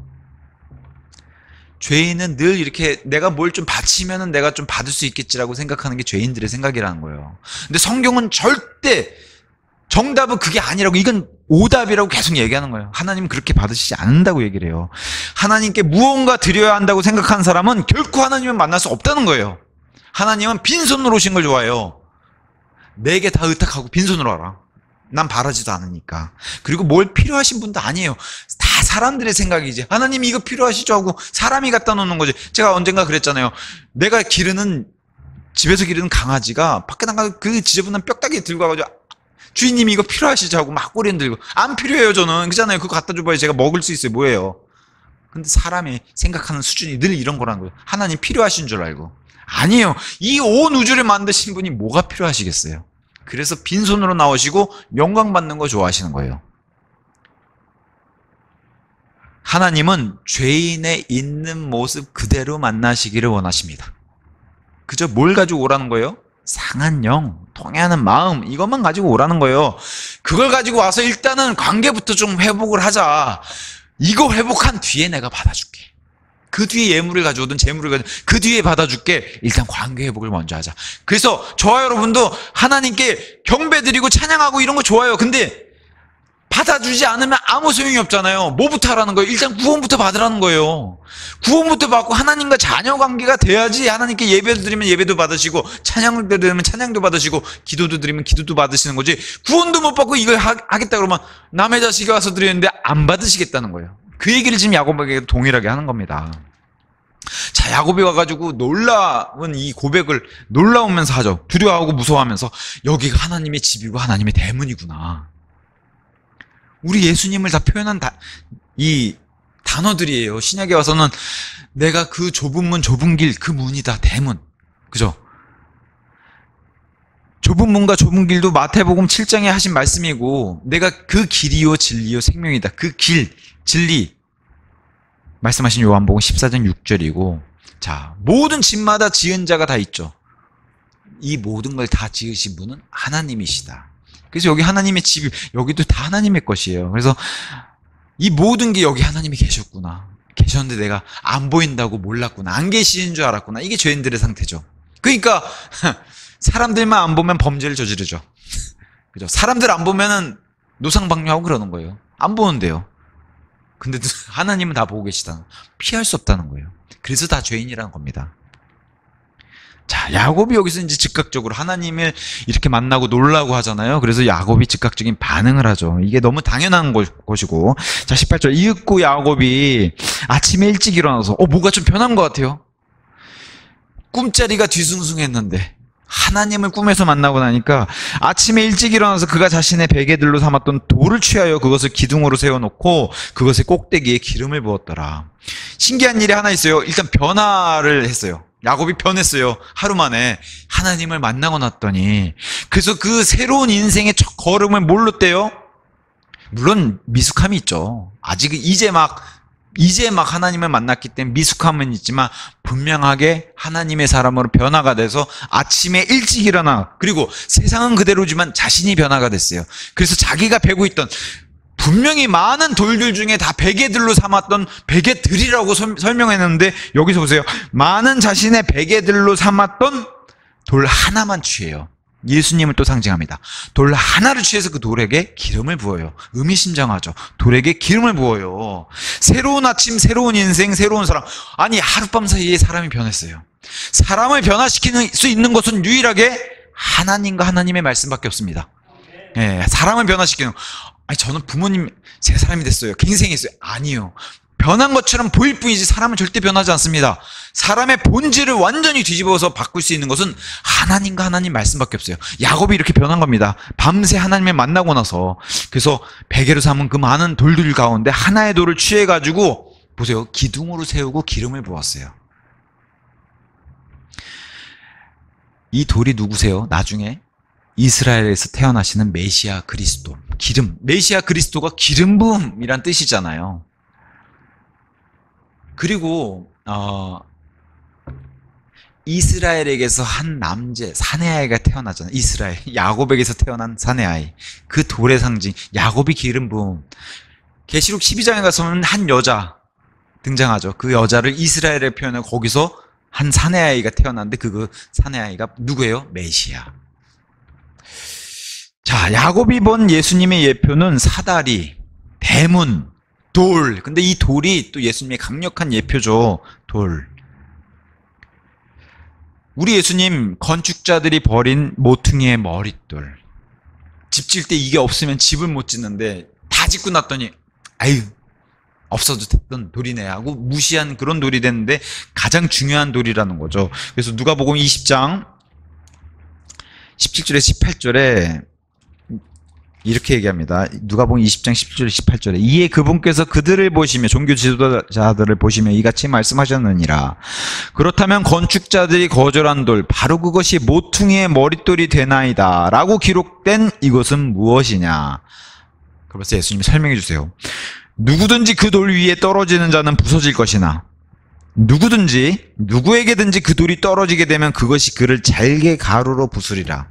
Speaker 1: 죄인은 늘 이렇게 내가 뭘 좀 바치면은 내가 좀 받을 수 있겠지라고 생각하는 게 죄인들의 생각이라는 거예요. 근데 성경은 절대 정답은 그게 아니라고, 이건 오답이라고 계속 얘기하는 거예요. 하나님은 그렇게 받으시지 않는다고 얘기를 해요. 하나님께 무언가 드려야 한다고 생각하는 사람은 결코 하나님을 만날 수 없다는 거예요. 하나님은 빈손으로 오신 걸 좋아해요. 내게 다 의탁하고 빈손으로 와라. 난 바라지도 않으니까. 그리고 뭘 필요하신 분도 아니에요. 다 사람들의 생각이지. 하나님이 이거 필요하시죠 하고 사람이 갖다 놓는 거지. 제가 언젠가 그랬잖아요. 내가 집에서 기르는 강아지가 밖에 나가서 그 지저분한 뼈다귀 들고 와가지고 주인님이 이거 필요하시죠 하고 막 꼬리는 들고, 안 필요해요 저는. 그잖아요. 그거 갖다 줘봐야 제가 먹을 수 있어요. 뭐예요? 근데 사람이 생각하는 수준이 늘 이런 거라는 거예요. 하나님 필요하신 줄 알고. 아니에요. 이 온 우주를 만드신 분이 뭐가 필요하시겠어요? 그래서 빈손으로 나오시고 영광 받는 거 좋아하시는 거예요. 하나님은 죄인의 있는 모습 그대로 만나시기를 원하십니다. 그저 뭘 가지고 오라는 거예요? 상한 영, 통해하는 마음, 이것만 가지고 오라는 거예요. 그걸 가지고 와서 일단은 관계부터 좀 회복을 하자. 이거 회복한 뒤에 내가 받아줄게. 그 뒤에 예물을 가져오든 재물을 가져오든 그 뒤에 받아줄게. 일단 관계 회복을 먼저 하자. 그래서 저와 여러분도 하나님께 경배드리고 찬양하고 이런 거 좋아요. 근데 받아주지 않으면 아무 소용이 없잖아요. 뭐부터 하라는 거예요? 일단 구원부터 받으라는 거예요. 구원부터 받고 하나님과 자녀 관계가 돼야지 하나님께 예배도 드리면 예배도 받으시고, 찬양을 드리면 찬양도 받으시고, 기도도 드리면 기도도 받으시는 거지. 구원도 못 받고 이걸 하겠다 그러면 남의 자식이 와서 드리는데 안 받으시겠다는 거예요. 그 얘기를 지금 야곱에게 동일하게 하는 겁니다. 자, 야곱이 와가지고 놀라운 이 고백을 놀라우면서 하죠. 두려워하고 무서워하면서 여기가 하나님의 집이고 하나님의 대문이구나. 우리 예수님을 다 표현한 이 단어들이에요. 신약에 와서는 내가 그 좁은 문, 좁은 길, 그 문이다. 대문. 그죠? 좁은 문과 좁은 길도 마태복음 7장에 하신 말씀이고, 내가 그 길이요 진리요 생명이다. 그 길, 진리 말씀하신 요한복음 14장 6절이고, 자, 모든 집마다 지은 자가 다 있죠. 이 모든 걸 다 지으신 분은 하나님이시다. 그래서 여기 하나님의 집, 여기도 다 하나님의 것이에요. 그래서 이 모든 게 여기 하나님이 계셨구나. 계셨는데 내가 안 보인다고 몰랐구나. 안 계시는 줄 알았구나. 이게 죄인들의 상태죠. 그러니까 사람들만 안 보면 범죄를 저지르죠. 그죠? 사람들 안 보면은 노상방뇨하고 그러는 거예요. 안 보는데요. 근데 하나님은 다 보고 계시다. 피할 수 없다는 거예요. 그래서 다 죄인이라는 겁니다. 자, 야곱이 여기서 이제 즉각적으로 하나님을 이렇게 만나고 놀라고 하잖아요. 그래서 야곱이 즉각적인 반응을 하죠. 이게 너무 당연한 것이고. 자, 18절. 이윽고 야곱이 아침에 일찍 일어나서, 뭐가 좀 변한 것 같아요. 꿈자리가 뒤숭숭했는데 하나님을 꿈에서 만나고 나니까 아침에 일찍 일어나서 그가 자신의 베개들로 삼았던 돌을 취하여 그것을 기둥으로 세워놓고 그것의 꼭대기에 기름을 부었더라. 신기한 일이 하나 있어요. 일단 변화를 했어요. 야곱이 변했어요. 하루 만에 하나님을 만나고 났더니. 그래서 그 새로운 인생의 첫 걸음을 뭘로 떼요? 물론 미숙함이 있죠. 아직 이제 막 하나님을 만났기 때문에 미숙함은 있지만 분명하게 하나님의 사람으로 변화가 돼서 아침에 일찍 일어나, 그리고 세상은 그대로지만 자신이 변화가 됐어요. 그래서 자기가 베고 있던 분명히 많은 돌들 중에 다 베개들로 삼았던 베개들이라고 설명했는데 여기서 보세요. 많은 자신의 베개들로 삼았던 돌 하나만 취해요. 예수님을 또 상징합니다. 돌 하나를 취해서 그 돌에게 기름을 부어요. 의미심장하죠. 돌에게 기름을 부어요. 새로운 아침, 새로운 인생, 새로운 사람. 아니, 하룻밤 사이에 사람이 변했어요. 사람을 변화시키는 수 있는 것은 유일하게 하나님과 하나님의 말씀밖에 없습니다. 예, 사람을 변화시키는. 아니, 저는 부모님 새 사람이 됐어요. 갱생했어요. 아니요. 변한 것처럼 보일 뿐이지 사람은 절대 변하지 않습니다. 사람의 본질을 완전히 뒤집어서 바꿀 수 있는 것은 하나님과 하나님 말씀밖에 없어요. 야곱이 이렇게 변한 겁니다. 밤새 하나님을 만나고 나서. 그래서 베개로 삼은 그 많은 돌들 가운데 하나의 돌을 취해가지고 보세요. 기둥으로 세우고 기름을 부었어요. 이 돌이 누구세요? 나중에 이스라엘에서 태어나시는 메시아 그리스도. 기름. 메시아 그리스도가 기름 부음이란 뜻이잖아요. 그리고 이스라엘에게서 한 남제 사내아이가 태어나잖아요. 이스라엘 야곱에게서 태어난 사내아이. 그 돌의 상징 야곱이 기름 부음. 계시록 12장에 가서는 한 여자 등장하죠. 그 여자를 이스라엘에 표현해 거기서 한 사내아이가 태어났는데 그 사내아이가 누구예요? 메시아. 자, 야곱이 본 예수님의 예표는 사다리, 대문, 돌. 근데 이 돌이 또 예수님의 강력한 예표죠. 돌. 우리 예수님 건축자들이 버린 모퉁이의 머릿돌. 집 질 때 이게 없으면 집을 못 짓는데 다 짓고 났더니 아유 없어도 됐던 돌이네 하고 무시한 그런 돌이 됐는데 가장 중요한 돌이라는 거죠. 그래서 누가복음 20장 17절에 18절에 이렇게 얘기합니다. 누가복음 20장 17절 18절에 이에 그분께서 그들을 보시며 종교 지도자들을 보시며 이같이 말씀하셨느니라. 그렇다면 건축자들이 거절한 돌 바로 그것이 모퉁이의 머릿돌이 되나이다 라고 기록된 이것은 무엇이냐. 그래서 예수님이 설명해 주세요. 누구든지 그 돌 위에 떨어지는 자는 부서질 것이나 누구든지 누구에게든지 그 돌이 떨어지게 되면 그것이 그를 잘게 가루로 부수리라.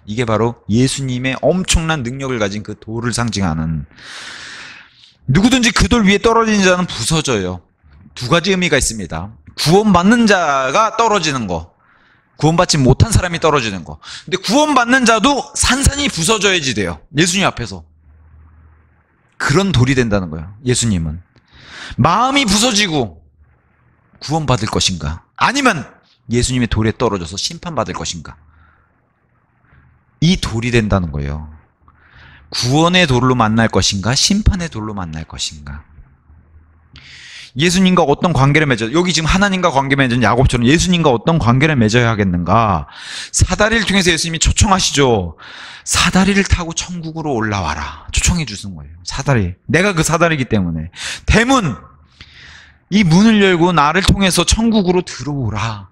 Speaker 1: 이게 바로 예수님의 엄청난 능력을 가진 그 돌을 상징하는. 누구든지 그 돌 위에 떨어지는 자는 부서져요. 두 가지 의미가 있습니다. 구원받는 자가 떨어지는 거, 구원받지 못한 사람이 떨어지는 거. 근데 구원받는 자도 산산이 부서져야지 돼요. 예수님 앞에서. 그런 돌이 된다는 거예요. 예수님은. 마음이 부서지고 구원받을 것인가? 아니면 예수님의 돌에 떨어져서 심판받을 것인가? 이 돌이 된다는 거예요. 구원의 돌로 만날 것인가? 심판의 돌로 만날 것인가? 예수님과 어떤 관계를 맺어요? 여기 지금 하나님과 관계 맺은 야곱처럼 예수님과 어떤 관계를 맺어야 하겠는가? 사다리를 통해서 예수님이 초청하시죠. 사다리를 타고 천국으로 올라와라. 초청해 주시는 거예요. 사다리. 내가 그 사다리이기 때문에. 대문. 이 문을 열고 나를 통해서 천국으로 들어오라.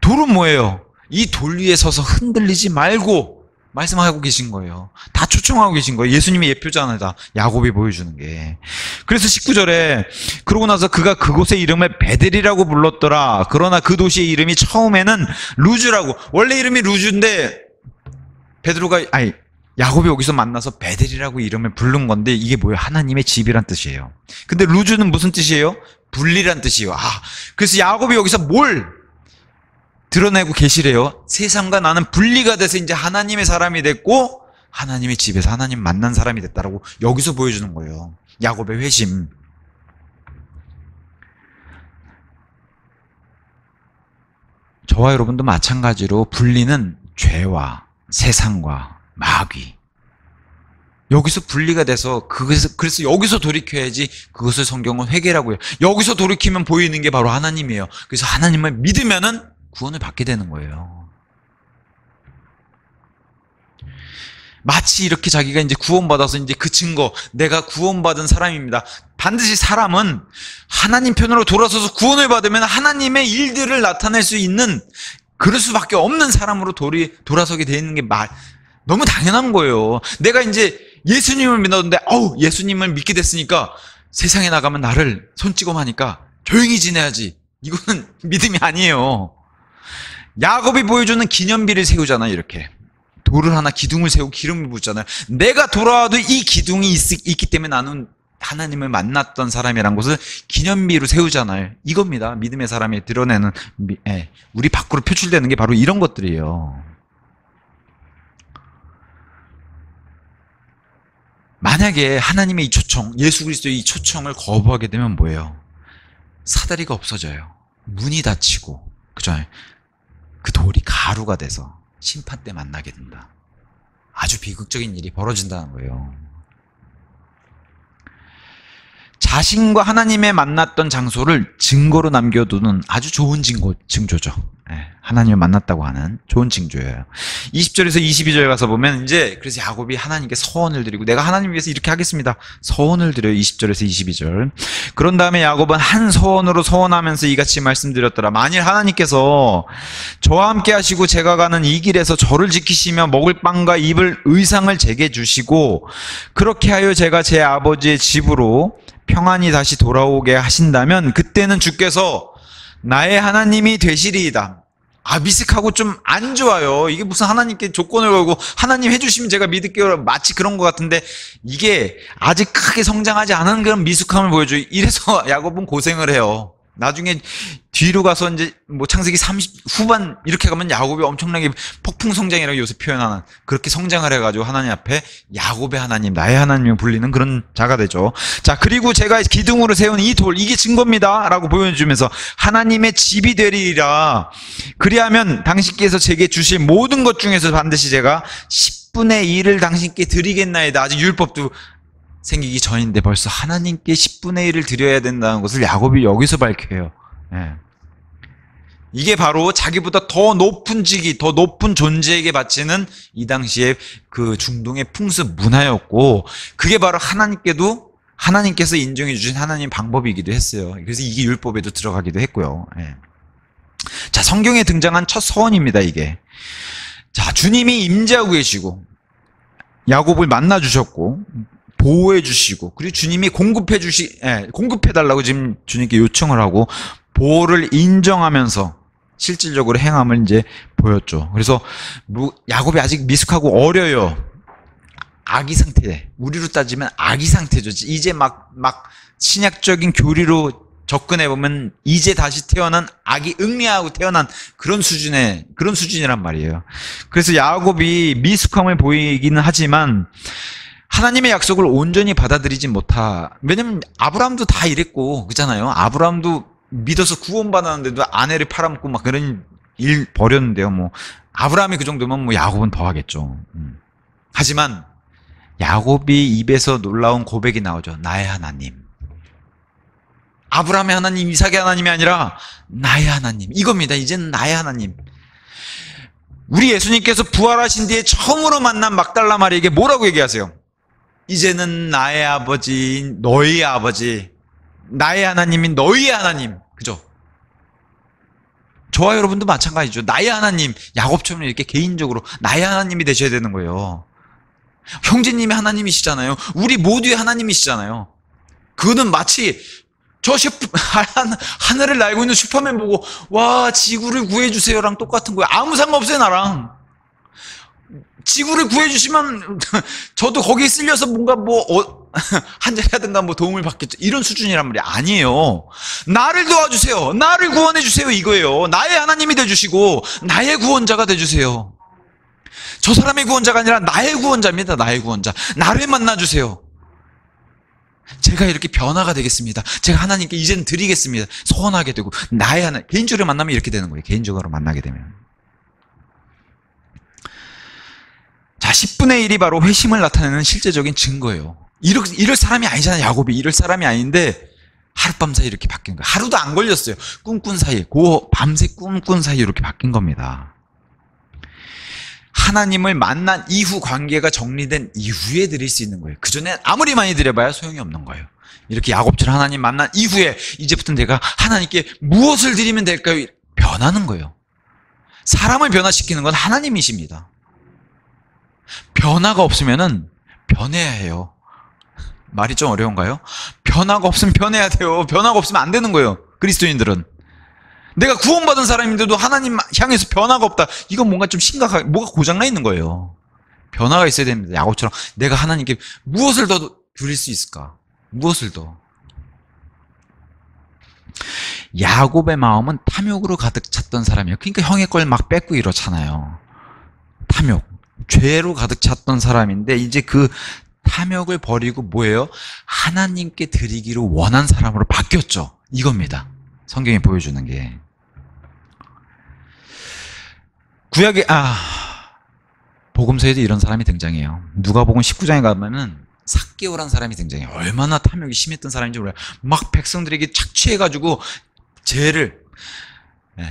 Speaker 1: 돌은 뭐예요? 이 돌 위에 서서 흔들리지 말고 말씀하고 계신 거예요. 다 초청하고 계신 거예요. 예수님의 예표잖아요. 다 야곱이 보여주는 게. 그래서 19절에 그러고 나서 그가 그곳의 이름을 베델이라고 불렀더라. 그러나 그 도시의 이름이 처음에는 루즈라고. 원래 이름이 루즈인데 야곱이 여기서 만나서 베델이라고 이름을 부른 건데 이게 뭐예요? 하나님의 집이란 뜻이에요. 근데 루즈는 무슨 뜻이에요? 분리란 뜻이에요. 그래서 야곱이 여기서 뭘 드러내고 계시래요? 세상과 나는 분리가 돼서 이제 하나님의 사람이 됐고 하나님의 집에서 하나님 만난 사람이 됐다라고 여기서 보여주는 거예요. 야곱의 회심. 저와 여러분도 마찬가지로 분리는 죄와 세상과 마귀. 여기서 분리가 돼서 그래서 여기서 돌이켜야지 그것을 성경은 회개라고 해요. 여기서 돌이키면 보이는 게 바로 하나님이에요. 그래서 하나님을 믿으면은 구원을 받게 되는 거예요. 마치 이렇게 자기가 이제 구원받아서 이제 그 증거, 내가 구원받은 사람입니다. 반드시 사람은 하나님 편으로 돌아서서 구원을 받으면 하나님의 일들을 나타낼 수 있는, 그럴 수밖에 없는 사람으로 돌아서게 되는 게 너무 당연한 거예요. 내가 이제 예수님을 믿었는데, 예수님을 믿게 됐으니까 세상에 나가면 나를 손찌검하니까 조용히 지내야지. 이거는 믿음이 아니에요. 야곱이 보여주는 기념비를 세우잖아요. 이렇게 돌을 하나 기둥을 세우고 기름을 붓잖아요. 내가 돌아와도 이 기둥이 있기 때문에 나는 하나님을 만났던 사람이란 것을 기념비로 세우잖아요. 이겁니다. 믿음의 사람이 드러내는, 우리 밖으로 표출되는 게 바로 이런 것들이에요. 만약에 하나님의 이 초청, 예수 그리스도의 이 초청을 거부하게 되면 뭐예요? 사다리가 없어져요. 문이 닫히고, 그죠? 그 돌이 가루가 돼서 심판 때 만나게 된다. 아주 비극적인 일이 벌어진다는 거예요. 자신과 하나님의 만났던 장소를 증거로 남겨두는 아주 좋은 징조죠. 하나님을 만났다고 하는 좋은 징조예요. 20절에서 22절 가서 보면 이제 그래서 야곱이 하나님께 서원을 드리고 내가 하나님 위해서 이렇게 하겠습니다. 서원을 드려요. 20절에서 22절. 그런 다음에 야곱은 한 서원으로 서원하면서 이같이 말씀드렸더라. 만일 하나님께서 저와 함께 하시고 제가 가는 이 길에서 저를 지키시며 먹을 빵과 입을 의상을 제게 주시고 그렇게 하여 제가 제 아버지의 집으로 평안히 다시 돌아오게 하신다면 그때는 주께서 나의 하나님이 되시리이다. 미식하고 좀 안 좋아요. 이게 무슨 하나님께 조건을 걸고 하나님 해주시면 제가 믿을게요. 마치 그런 것 같은데 이게 아직 크게 성장하지 않은 그런 미숙함을 보여줘요. 이래서 야곱은 고생을 해요. 나중에 뒤로 가서 이제 뭐 창세기 30 후반 이렇게 가면 야곱이 엄청나게 폭풍 성장이라고 요새 표현하는 그렇게 성장을 해가지고 하나님 앞에 야곱의 하나님, 나의 하나님을 불리는 그런 자가 되죠. 자, 그리고 제가 기둥으로 세운 이 돌, 이게 증거입니다 라고 보여주면서 하나님의 집이 되리라. 그리하면 당신께서 제게 주실 모든 것 중에서 반드시 제가 10분의 1을 당신께 드리겠나이다. 아직 율법도 생기기 전인데 벌써 하나님께 10분의 1을 드려야 된다는 것을 야곱이 여기서 밝혀요. 이게 바로 자기보다 더 높은 직위, 더 높은 존재에게 바치는 이 당시의 그 중동의 풍습 문화였고 그게 바로 하나님께서 인정해 주신 하나님 방법이기도 했어요. 그래서 이게 율법에도 들어가기도 했고요. 자, 성경에 등장한 첫 서원입니다, 이게. 자, 주님이 임재하고 계시고 야곱을 만나 주셨고 보호해 주시고 그리고 주님이 공급해 달라고 지금 주님께 요청을 하고 보호를 인정하면서 실질적으로 행함을 이제 보였죠. 그래서 야곱이 아직 미숙하고 어려요. 아기 상태. 우리로 따지면 아기 상태죠. 이제 막 신약적인 교리로 접근해 보면 이제 다시 태어난 아기 응리하고 태어난 그런 수준이란 말이에요. 그래서 야곱이 미숙함을 보이기는 하지만 하나님의 약속을 온전히 받아들이지 왜냐면 아브라함도 다 이랬고 그잖아요. 아브라함도 믿어서 구원받았는데도 아내를 팔아먹고 막 그런 일 벌였는데요. 뭐 아브라함이 그 정도면 뭐 야곱은 더 하겠죠. 하지만 야곱이 입에서 놀라운 고백이 나오죠. 나의 하나님. 아브라함의 하나님, 이삭의 하나님이 아니라 나의 하나님. 이겁니다. 이제는 나의 하나님. 우리 예수님께서 부활하신 뒤에 처음으로 만난 막달라 마리에게 뭐라고 얘기하세요? 이제는 나의 아버지, 너희의 아버지, 나의 하나님인 너희의 하나님. 그죠? 저와 여러분도 마찬가지죠. 나의 하나님, 야곱처럼 이렇게 개인적으로 나의 하나님이 되셔야 되는 거예요. 형제님이 하나님이시잖아요. 우리 모두의 하나님이시잖아요. 그거는 마치 하늘을 날고 있는 슈퍼맨 보고 와 지구를 구해주세요랑 똑같은 거예요. 아무 상관없어요 나랑. 지구를 구해주시면 저도 거기에 쓸려서 뭔가 한 자리 하든가 도움을 받겠죠. 이런 수준이란 말이 아니에요. 나를 도와주세요. 나를 구원해주세요. 이거예요. 나의 하나님이 돼주시고 나의 구원자가 돼주세요. 저 사람의 구원자가 아니라 나의 구원자입니다. 나의 구원자. 나를 만나주세요. 제가 이렇게 변화가 되겠습니다. 제가 하나님께 이제는 드리겠습니다. 소원하게 되고 나의 하나님. 개인적으로 만나면 이렇게 되는 거예요. 개인적으로 만나게 되면. 자, 10분의 1이 바로 회심을 나타내는 실제적인 증거예요. 이럴 사람이 아니잖아요. 야곱이 이럴 사람이 아닌데 하룻밤 사이 이렇게 바뀐 거예요. 하루도 안 걸렸어요. 꿈꾼 사이, 밤새 꿈꾼 사이 이렇게 바뀐 겁니다. 하나님을 만난 이후 관계가 정리된 이후에 드릴 수 있는 거예요. 그전에 아무리 많이 드려봐야 소용이 없는 거예요. 이렇게 야곱처럼 하나님 만난 이후에 이제부터 내가 하나님께 무엇을 드리면 될까요? 변하는 거예요. 사람을 변화시키는 건 하나님이십니다. 변화가 없으면은 변해야 해요. 말이 좀 어려운가요? 변화가 없으면 변해야 돼요. 변화가 없으면 안 되는 거예요. 그리스도인들은. 내가 구원받은 사람인데도 하나님 향해서 변화가 없다. 이건 뭔가 좀 심각하게, 뭐가 고장나 있는 거예요. 변화가 있어야 됩니다. 야곱처럼 내가 하나님께 무엇을 더 드릴 수 있을까? 무엇을 더? 야곱의 마음은 탐욕으로 가득 찼던 사람이에요. 그러니까 형의 걸 막 뺏고 이렇잖아요. 탐욕. 죄로 가득 찼던 사람인데 이제 그 탐욕을 버리고 뭐예요? 하나님께 드리기를 원한 사람으로 바뀌었죠. 이겁니다. 성경이 보여주는 게. 복음서에도 이런 사람이 등장해요. 누가복음 19장에 가면은 삭개오란 사람이 등장해요. 얼마나 탐욕이 심했던 사람인지 몰라요. 막 백성들에게 착취해가지고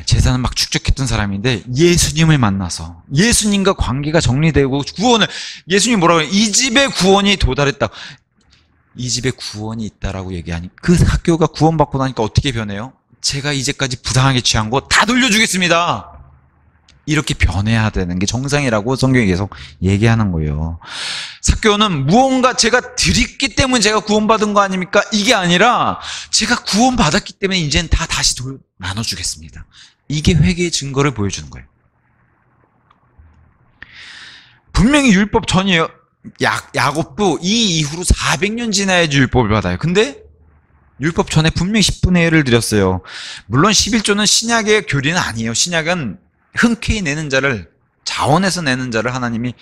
Speaker 1: 재산을 막 축적했던 사람인데 예수님을 만나서 예수님과 관계가 정리되고 구원을, 예수님이 뭐라고 해요? 이 집에 구원이 도달했다. 이 집에 구원이 있다라고 얘기하니 그 삭개오가 구원받고 나니까 어떻게 변해요? 제가 이제까지 부당하게 취한 거 다 돌려주겠습니다. 이렇게 변해야 되는 게 정상이라고 성경이 계속 얘기하는 거예요. 삭개오는 무언가 제가 드렸기 때문에 제가 구원받은 거 아닙니까? 이게 아니라 제가 구원받았기 때문에 이제는 다 다시 나눠주겠습니다. 이게 회개의 증거를 보여주는 거예요. 분명히 율법 전이에요. 야곱도 이 이후로 400년 지나야지 율법을 받아요. 근데 율법 전에 분명히 10분의 1을 드렸어요. 물론 11조는 신약의 교리는 아니에요. 신약은 흔쾌히 내는 자를, 자원해서 내는 자를 하나님이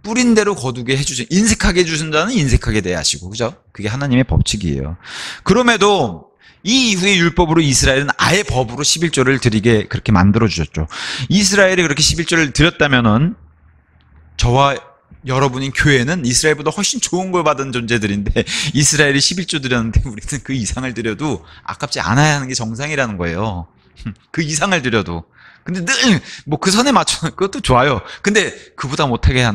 Speaker 1: 뿌린 대로 거두게 해주신, 인색하게 해주신 자는 인색하게 대하시고, 그죠? 그게 하나님의 법칙이에요. 그럼에도 이 이후의 율법으로 이스라엘은 아예 법으로 11조를 드리게 그렇게 만들어주셨죠. 이스라엘이 그렇게 11조를 드렸다면은 저와 여러분인 교회는 이스라엘보다 훨씬 좋은 걸 받은 존재들인데, 이스라엘이 11조 드렸는데 우리는 그 이상을 드려도 아깝지 않아야 하는 게 정상이라는 거예요. 그 이상을 드려도. 근데 늘 뭐 그 선에 맞춰, 그것도 좋아요. 근데 그보다 못하게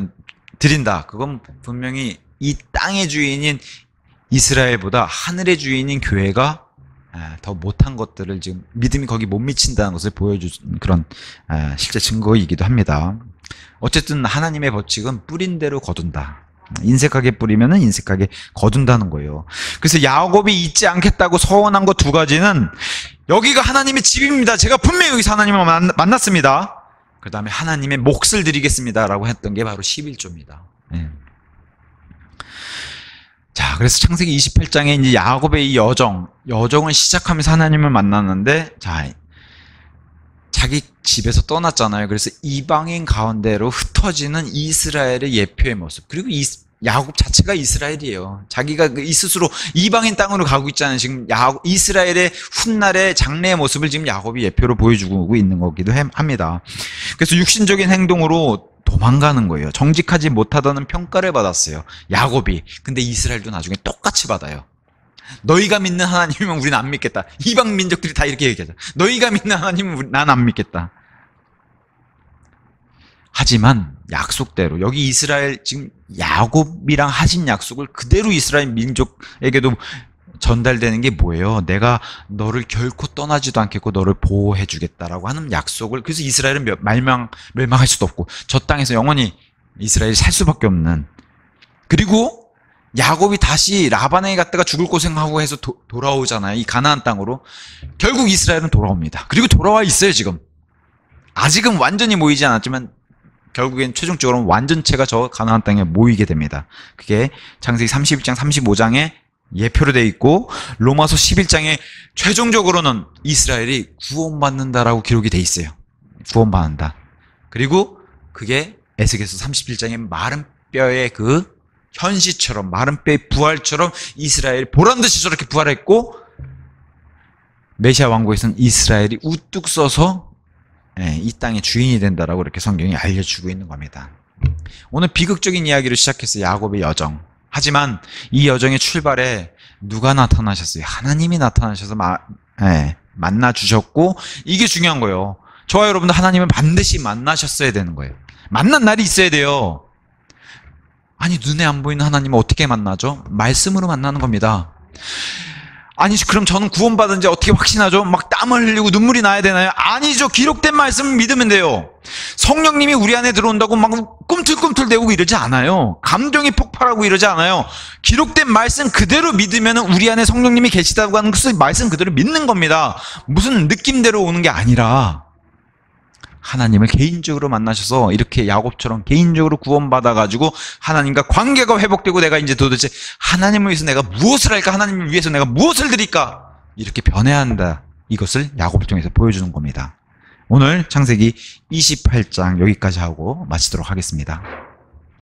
Speaker 1: 드린다. 그건 분명히 이 땅의 주인인 이스라엘보다 하늘의 주인인 교회가 더 못한 것들을 지금 믿음이 거기 못 미친다는 것을 보여준 그런 실제 증거이기도 합니다. 어쨌든 하나님의 법칙은 뿌린 대로 거둔다. 인색하게 뿌리면은 인색하게 거둔다는 거예요. 그래서 야곱이 잊지 않겠다고 서원한 것 두 가지는, 여기가 하나님의 집입니다. 제가 분명히 여기서 하나님을 만났습니다. 그 다음에 하나님의 몫을 드리겠습니다라고 했던 게 바로 11조입니다. 자, 그래서 창세기 28장에 이제 야곱의 이 여정을 시작하면서 하나님을 만났는데, 자, 자기 집에서 떠났잖아요. 그래서 이방인 가운데로 흩어지는 이스라엘의 예표의 모습. 그리고 야곱 자체가 이스라엘이에요. 자기가 이 스스로 이방인 땅으로 가고 있잖아요. 지금 이스라엘의 훗날의 장래의 모습을 지금 야곱이 예표로 보여주고 있는 거기도 합니다. 그래서 육신적인 행동으로 도망가는 거예요. 정직하지 못하다는 평가를 받았어요, 야곱이. 근데 이스라엘도 나중에 똑같이 받아요. 너희가 믿는 하나님이면 우리는 안 믿겠다. 이방 민족들이 다 이렇게 얘기하죠. 너희가 믿는 하나님은 난 안 믿겠다. 하지만 약속대로 여기 이스라엘, 지금 야곱이랑 하신 약속을 그대로 이스라엘 민족에게도 전달되는 게 뭐예요? 내가 너를 결코 떠나지도 않겠고 너를 보호해 주겠다라고 하는 약속을. 그래서 이스라엘은 멸망할 수도 없고 저 땅에서 영원히 이스라엘이 살 수밖에 없는. 그리고 야곱이 다시 라반에게 갔다가 죽을 고생하고 해서 돌아오잖아요. 이 가나안 땅으로. 결국 이스라엘은 돌아옵니다. 그리고 돌아와 있어요, 지금. 아직은 완전히 모이지 않았지만 결국엔 최종적으로는 완전체가 저 가나안 땅에 모이게 됩니다. 그게 창세기 31장, 35장에 예표로 되어 있고, 로마서 11장에 최종적으로는 이스라엘이 구원받는다라고 기록이 되어 있어요. 구원받는다. 그리고 그게 에스겔서 31장에 마른 뼈의 그 현시처럼, 마른 뼈의 부활처럼 이스라엘이 보란듯이 저렇게 부활했고, 메시아 왕국에서는 이스라엘이 우뚝 서서 이 땅의 주인이 된다라고 이렇게 성경이 알려주고 있는 겁니다. 오늘 비극적인 이야기로 시작했어요, 야곱의 여정. 하지만 이 여정의 출발에 누가 나타나셨어요? 하나님이 나타나셔서 만나 주셨고, 이게 중요한 거예요. 저와 여러분도 하나님을 반드시 만나셨어야 되는 거예요. 만난 날이 있어야 돼요. 아니, 눈에 안 보이는 하나님을 어떻게 만나죠? 말씀으로 만나는 겁니다. 아니, 그럼 저는 구원받은지 어떻게 확신하죠? 막 땀을 흘리고 눈물이 나야 되나요? 아니죠. 기록된 말씀을 믿으면 돼요. 성령님이 우리 안에 들어온다고 막 꿈틀꿈틀대고 이러지 않아요. 감정이 폭발하고 이러지 않아요. 기록된 말씀 그대로 믿으면 우리 안에 성령님이 계시다고 하는 것을 말씀 그대로 믿는 겁니다. 무슨 느낌대로 오는 게 아니라 하나님을 개인적으로 만나셔서 이렇게 야곱처럼 개인적으로 구원받아가지고 하나님과 관계가 회복되고, 내가 이제 도대체 하나님을 위해서 내가 무엇을 할까? 하나님을 위해서 내가 무엇을 드릴까? 이렇게 변해야 한다. 이것을 야곱을 통해서 보여주는 겁니다. 오늘 창세기 28장 여기까지 하고 마치도록 하겠습니다.